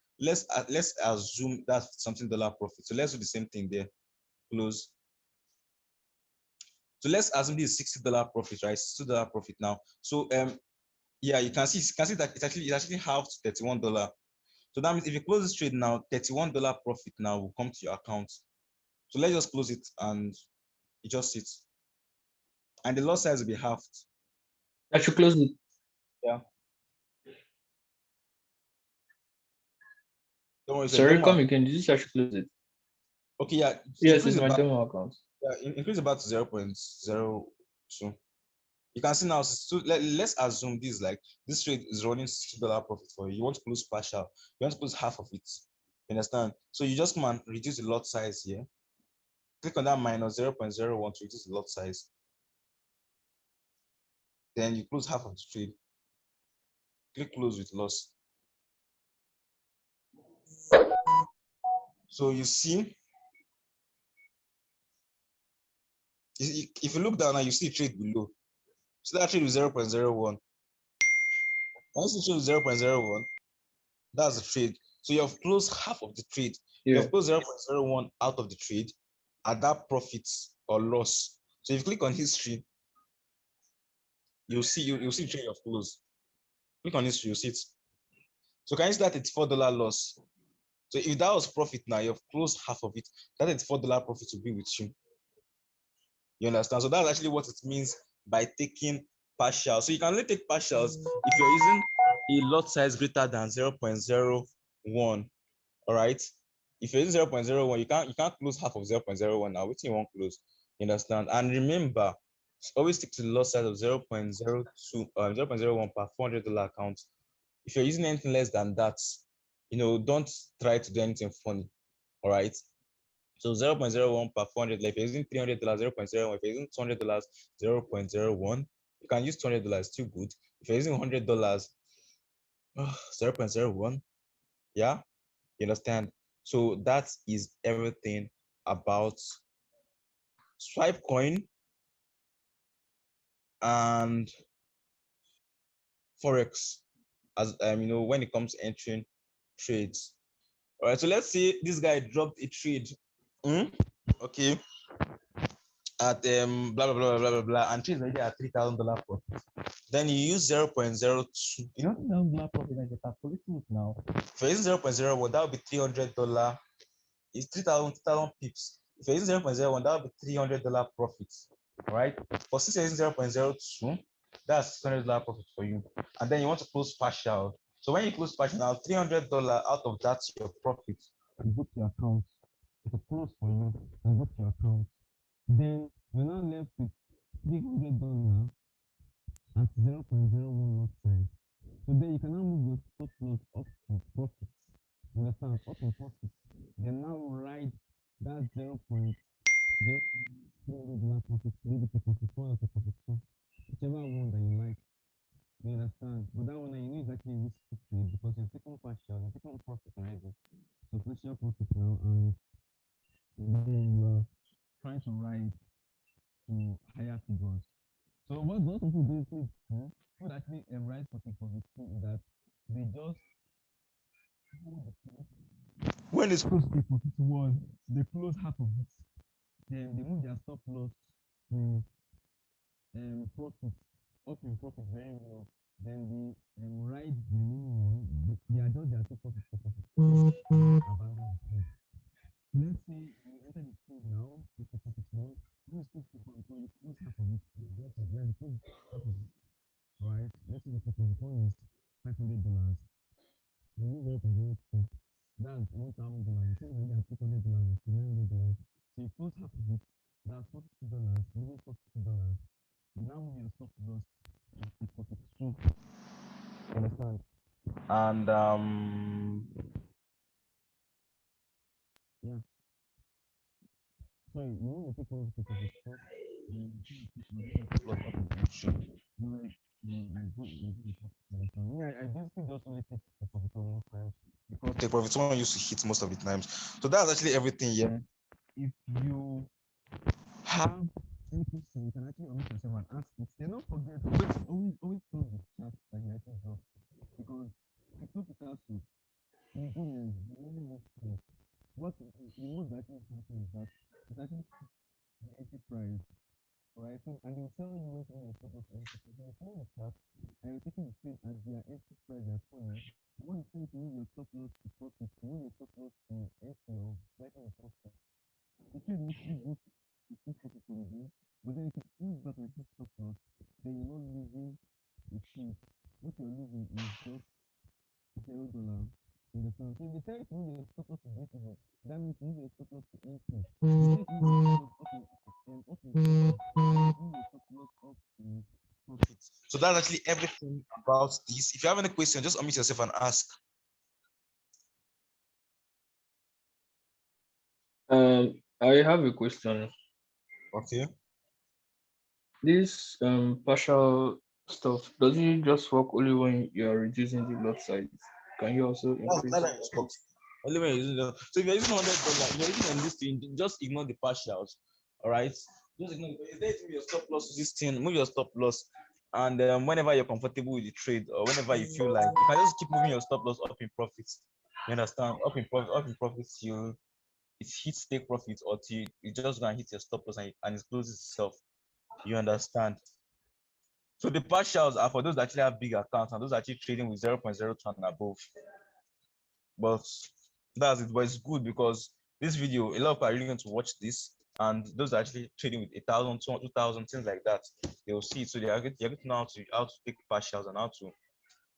Speaker 1: assume that's something dollar profit. So let's do the same thing there. Close. So let's assume this is $60 profit, right? $60 profit now. So yeah, you can see that it's actually half to $31. So that means if you close this trade now, $31 profit now will come to your account. So let's just close it and it just sits. And the loss size will be halved.
Speaker 4: I should close it.
Speaker 1: Yeah. Don't worry,
Speaker 4: Sorry, come again. Did you say I should close it?
Speaker 1: Okay, yeah.
Speaker 4: Yes, it's my demo account.
Speaker 1: Yeah, increase about 0.02. You can see now, so let's assume this trade is running $60 profit for you. You want to close partial, you want to close half of it. You understand? So you just come and reduce the lot size here. Click on that minus 0.01 to reduce the lot size. Then you close half of the trade. Click close with loss. So you see, if you look down now, you see trade below. So that trade is 0.01. Once you trade 0.01, that's the trade. So you have closed half of the trade.
Speaker 4: Yeah.
Speaker 1: You have closed 0.01 out of the trade at that profit or loss. So if you click on history, you'll see trade you have closed. Click on history, you'll see it. So can you see that $84 loss? So if that was profit now, you have closed half of it. That $84 profit will be with you. You understand? So that's actually what it means by taking partials. So you can only take partials if you're using a lot size greater than 0.01. All right. If you're using 0.01, you can't close half of 0.01 now. Which you won't close. You understand? And remember, always stick to the lot size of 0.02, 0.01 per $400 account. If you're using anything less than that, don't try to do anything funny. All right. So 0.01 per 400. Like if you're using $300, 0.01. If you're using $200, 0.01. You can use $200, still good. If you're using $100, 0.01. Yeah, you understand? So that is everything about swipecoin, and forex, as when it comes to entering trades. All right, so let's say this guy dropped a trade, okay, at blah blah blah blah blah blah, and trades already at $3,000 profit. Then you use 0.02. You know $3,000 profit, like you're calculating it now. If you're using 0.01, that would be $300. It's 3,000 pips. If you're using 0.01, that would be $300 profit. All right. But since you're using 0.02, that's $600 profit for you. And then you want to close partial. So when you close partial now, $300 out of that's your profit. You book your account. It's a close for you and book your account. Then you're now left with $300 at 0.01 lot size. So then you can now move your stop loss up to profit. You understand? Up to profit. Then now ride that 0.03 profit, maybe to profit 1 or to profit 2, whichever one that you like. You understand? But that one, you know, is actually risky trade because you're taking partial, you're taking profit already. So partial profit now, and then you are trying to ride to higher figures. So what those people basically do, would actually rise profit for the two, is that they just when it's close to profit one, they close half of it. Then they move their stop loss to profit, up in profit very low. Then they ride the remaining one, they adjust their take profit for profit. Abandon the trade. Let's say you enter the trade now with the profit one, you still take profit one, you close half of it. You close half of it. Right? Let's say the profit one is $500. You move up and go to that's $1,000. You think you have $600, $900. So you close half of it, that's $42, leaving $42. You now move your stop loss to 42. Understand? And yeah. Sorry, you move your stop loss to 42. I basically just only take the profit one times because the profit one used to hit most of the times. So that's actually everything. Yeah. If you have any question, you can actually unmute yourself and ask it. Then don't forget, always close the chat that you actually drop, because if you close the chat, you go in, you only look for what the most actually happens is that it's actually the entry price. Right, so, and they'll tell you when your stop loss entry. So if you're in the chat and you're taking the trade at their entry price they're calling, you want to tell you to move your stop loss to profit, you move your stop loss to entry or slightly in profit. The trade mostly goes to full profit for you, but then if it moves back with stop loss, then you're not losing the trade. What you're losing is just $0. Understand? So if they tell you to move your stop loss to break even, that means move your stop loss to entry. If they move your stop loss up in move your stop loss up to profit. So that's actually everything about this. If you have any question, just unmute yourself and ask.
Speaker 4: I have a question.
Speaker 1: Okay.
Speaker 4: This partial stuff, does it just work only when you are reducing the lot size? Can you also increase it?
Speaker 1: Only when you're using the, so if you're using $100, you're using on this thing, just ignore the partials. All right. Just ignore if they move your stop loss to this thing, move your stop loss. And whenever you're comfortable with the trade, or whenever you feel like, you can just keep moving your stop loss up in profits. You understand? Up in profits, you it hits take profits, or you just gonna hit your stop loss and it closes itself. You understand? So the partials are for those that actually have big accounts and those actually trading with 0.02 and above. But that's it. But it's good because this video, a lot of people are really going to watch this, and those are actually trading with 1,000, 2,000, things like that. They will see it. So they're going to know how to take partials and how to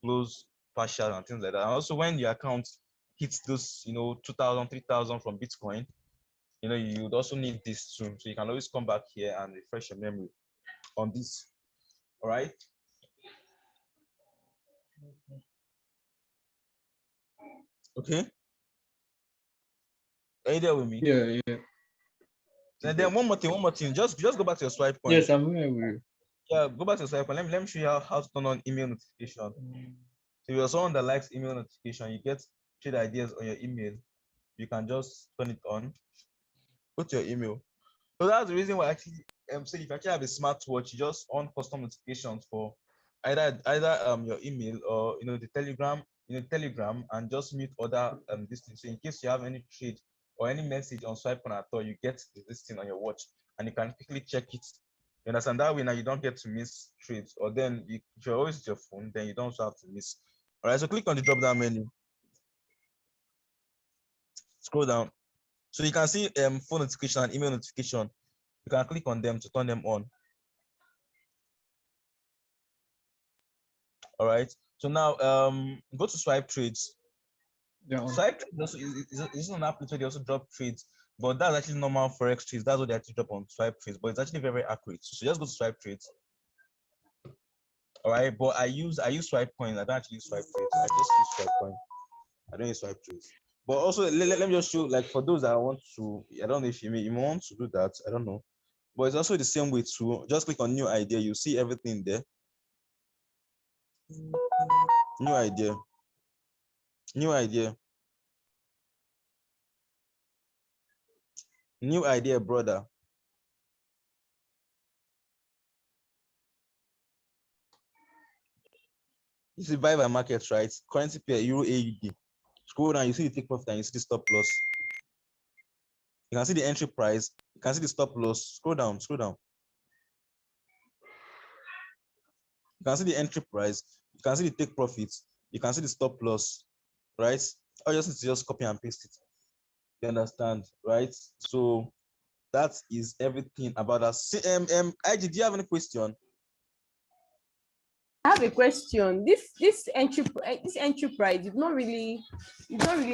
Speaker 1: close partials and things like that. And also when your account hits those, 2,000, 3,000 from Bitcoin, you would also need this too. So you can always come back here and refresh your memory on this. All right. Okay. Are you there with me?
Speaker 4: Yeah.
Speaker 1: And then one more thing. Just go back to your swipe point.
Speaker 4: Yes, I'm here with you.
Speaker 1: Yeah, go back to your swipe point. Let me show you how to turn on email notification. So if you're someone that likes email notification, you get trade ideas on your email. You can just turn it on. Go to your email. So that's the reason why actually saying if you actually have a smartwatch, you just on custom notifications for either your email or the Telegram, and just mute other this thing. So in case you have any trade or any message on swipe on at all, you get this thing on your watch and you can quickly check it. You understand? That way now you don't get to miss trades. Or then if you're always with your phone, then you don't have to miss. All right, so click on the drop down menu. Scroll down. So you can see phone notification and email notification. You can click on them to turn them on. All right. So now go to swipe trades.
Speaker 4: Yeah.
Speaker 1: Swipe trades also is an app where they also drop trades, but that's actually normal forex trades. That's what they actually drop on swipe trades, but it's actually very, very accurate. So just go to swipe trades. All right, but I use swipecoin. I don't actually use swipe trades. I just use swipecoin. I don't use swipe trades. But also let me just show, like, for those that want to, I don't know if you may want to do that. I don't know. But it's also the same way too. Just click on new idea. You see everything there. New idea. New idea. New idea, brother. This is buy by market, right? Currency pair Euro AUD. Scroll down, you see the take profit and you see the stop loss. You can see the entry price. You can see the stop loss. Scroll down, scroll down. You can see the entry price. You can see the take profits. You can see the stop loss, right? All you just need to just copy and paste it. You understand, right? So that is everything about that. IG, do you have any question?
Speaker 3: I have a question. This entry price is not really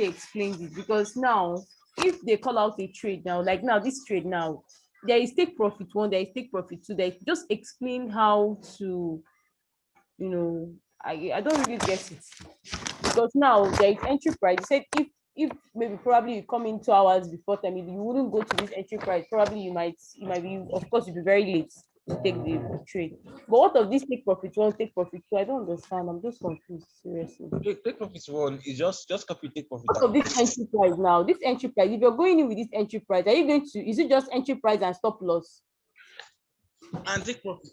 Speaker 3: explained it, because now if they call out a trade now, like now this trade now, there is take profit one, there is take profit two. They just explain how to, I don't really get it, because now there is entry price. You said if maybe probably you come in 2 hours before time, you wouldn't go to this entry price. Probably you might be, of course, you'll be very late to take the trade. But what of this take profit one, take profit two? I don't understand. I'm just confused, seriously.
Speaker 1: Take profit one is just copy take profit.
Speaker 3: What of this entry price now? This entry price, if you're going in with this entry price, are you going to, is it just entry price and stop loss?
Speaker 1: And take profit.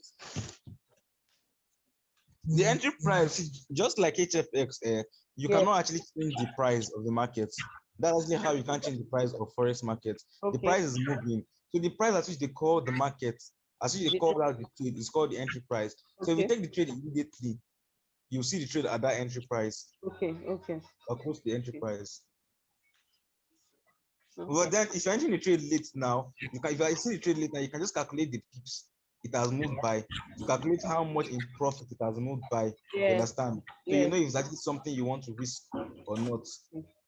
Speaker 1: The entry price is just like HFX. You cannot actually change the price of the market. That's actually how you can change the price of forex market.
Speaker 3: Okay.
Speaker 1: The price is moving. So the price at which they call the market, as which they call that the trade, is called the entry price. So if you take the trade immediately, you see the trade at that entry price.
Speaker 3: Okay.
Speaker 1: Or close to the entry price.
Speaker 3: Okay.
Speaker 1: But then if you're entering the trade late now, if you see the trade late now, you can just calculate the pips it has moved by, to calculate how much in profit it has moved by. You understand? So you know if it's actually something you want to risk or not.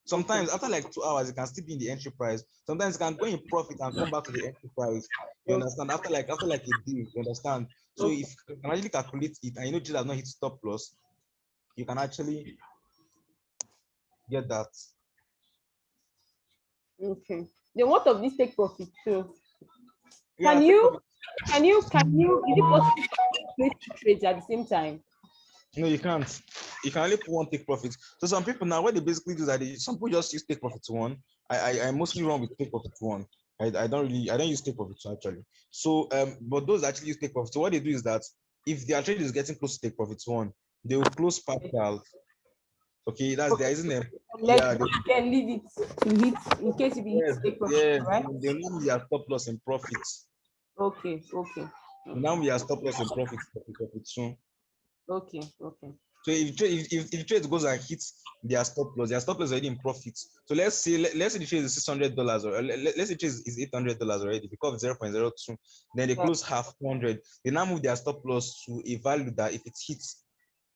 Speaker 1: Sometimes after like 2 hours, it can still be in the entry price. Sometimes it can go in profit and come back to the entry price. You understand? After like a day, you understand? So if you can actually calculate it and you know trade has not hit stop loss, you can actually get that.
Speaker 3: Okay. Then what of this take profit too?
Speaker 1: Yeah,
Speaker 3: Can you, is it possible to place two trades at the same time?
Speaker 1: No, you can't. You can only put one take profit. So some people now, what they basically do is that some people just use take profit one. I mostly run with take profit one. I don't use take profit two actually. So but those actually use take profit. So what they do is that if their trade is getting close to take profit one, they will close partial. Okay, that's there, isn't it?
Speaker 3: Then leave it to hit in case if it hits take profit, right?
Speaker 1: They know we are stop loss in profits.
Speaker 3: Okay.
Speaker 1: Now we are stop loss in profits soon.
Speaker 3: Okay.
Speaker 1: So if the trade goes and hits their stop loss already in profits. So let's say the trade is $600, or let's say the trade is $800 already because 0.02. Then they close half 100. They now move their stop loss to a value that if it hits,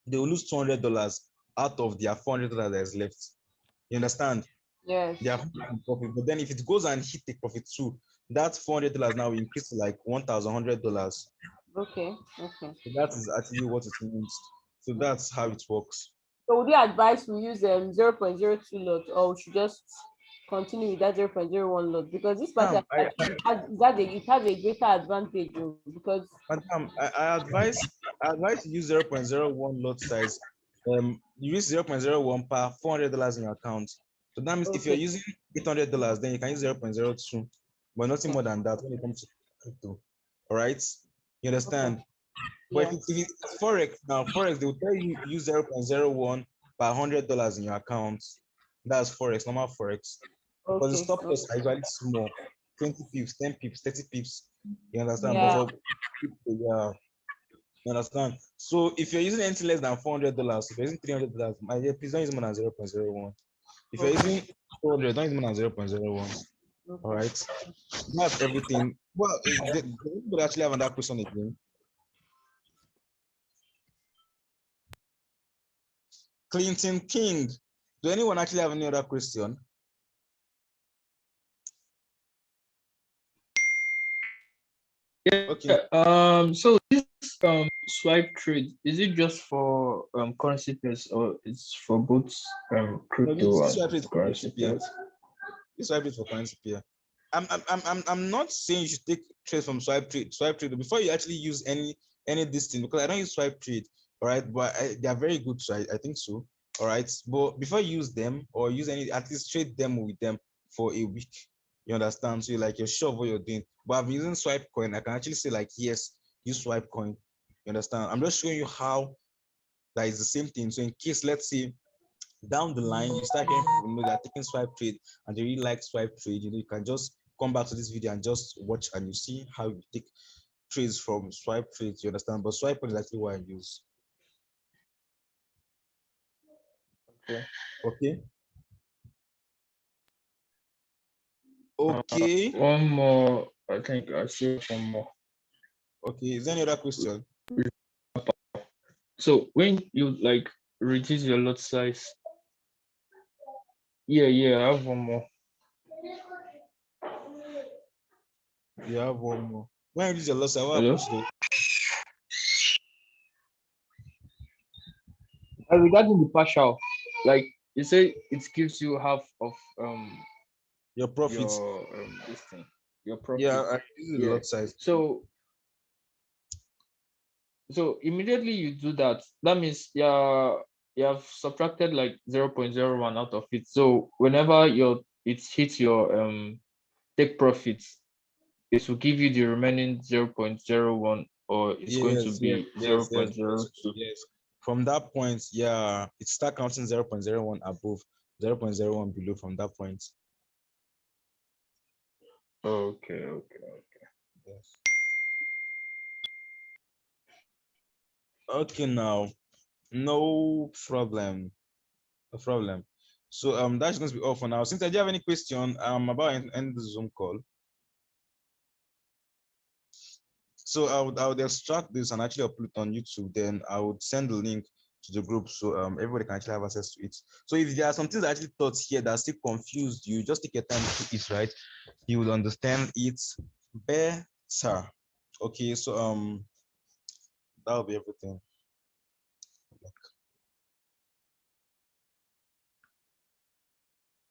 Speaker 1: they will lose $200 out of their $400 that is left. You understand?
Speaker 3: Yes.
Speaker 1: They are profit. But then if it goes and hit the profit too, that $400 now will increase to like $1,100.
Speaker 3: Okay.
Speaker 1: So that is actually what it means. So that's how it works.
Speaker 3: So would you advise we use 0.02 lot, or we should just continue with that 0.01 lot? Because this pattern it has a greater advantage because
Speaker 1: I advise to use 0.01 lot size. You use 0.01 per $400 in your account. So that means if you're using $800, then you can use 0.02, but nothing more than that when it comes to crypto. All right, you understand? But
Speaker 3: Yeah.
Speaker 1: if it's forex now, forex they will tell you use 0.01 per $100 in your account. That's forex, normal forex. Because the
Speaker 3: Okay.
Speaker 1: stop loss are usually small, 20 pips, 10 pips, 30 pips. You understand? But
Speaker 3: Yeah.
Speaker 1: for crypto, yeah, you understand? So if you're using anything less than $400, if you're using $300, my dear, please don't use more than 0.01. If you're
Speaker 3: Okay.
Speaker 1: using 400, don't use more than 0.01. All
Speaker 3: Okay.
Speaker 1: right. That's everything. Well, anybody actually have another question again? Clinton King. Do anyone actually have any other question? Okay.
Speaker 4: So this swipe trade, is it just for currency pairs or it's for both
Speaker 1: No, this
Speaker 4: crypto
Speaker 1: this
Speaker 4: and
Speaker 1: swipe rate for currency
Speaker 4: currency
Speaker 1: pair.
Speaker 4: pairs?
Speaker 1: This swipe rate for currency pair. I'm not saying you should take trades from swipe trade. Swipe trade before you actually use any this thing, because I don't use swipe trade. All right, but they are very good, so I think so. All right, but before you use them or use any, at least trade them with them for a week. You understand? So you're sure of what you're doing. But I'm using swipe coin. I can actually say like, yes, use swipe coin. You understand? I'm just showing you how that is the same thing. So in case, let's say down the line you start getting people know that taking swipe trade and they really like swipe trade, you can just come back to this video and just watch and you see how you take trades from swipe trade. You understand? But swipe is actually what I use.
Speaker 4: Okay.
Speaker 1: Okay. Okay.
Speaker 4: One more, I think I see one more.
Speaker 1: Okay. Is there any other question?
Speaker 4: So when you like reduce your lot size, yeah, I have one more.
Speaker 1: You have one more. When you reach your loss, what
Speaker 4: Hello?
Speaker 1: happens though?
Speaker 4: Regarding the partial, like you say, it gives you half of
Speaker 1: Your profits.
Speaker 4: your this thing, your
Speaker 1: Yeah,
Speaker 4: profit.
Speaker 1: I use the
Speaker 4: Yeah.
Speaker 1: lot size.
Speaker 4: So immediately you do that, that means you have subtracted like 0.01 out of it. So whenever it hits your take profits, it will give you the remaining 0.01, or it's going to
Speaker 1: Yes,
Speaker 4: be 0.02.
Speaker 1: yes. From that point, yeah, it start counting 0.01 above, 0.01 below from that point.
Speaker 4: Okay.
Speaker 1: Yes. Okay, now, no problem. No problem. So that's going to be all for now. Since I do have any question about end the Zoom call. So I would extract this and actually upload it on YouTube. Then I would send the link to the group so everybody can actually have access to it. So if there are some things I actually taught here that still confused you, just take your time to it, right? You will understand it better. Okay, so that'll be everything.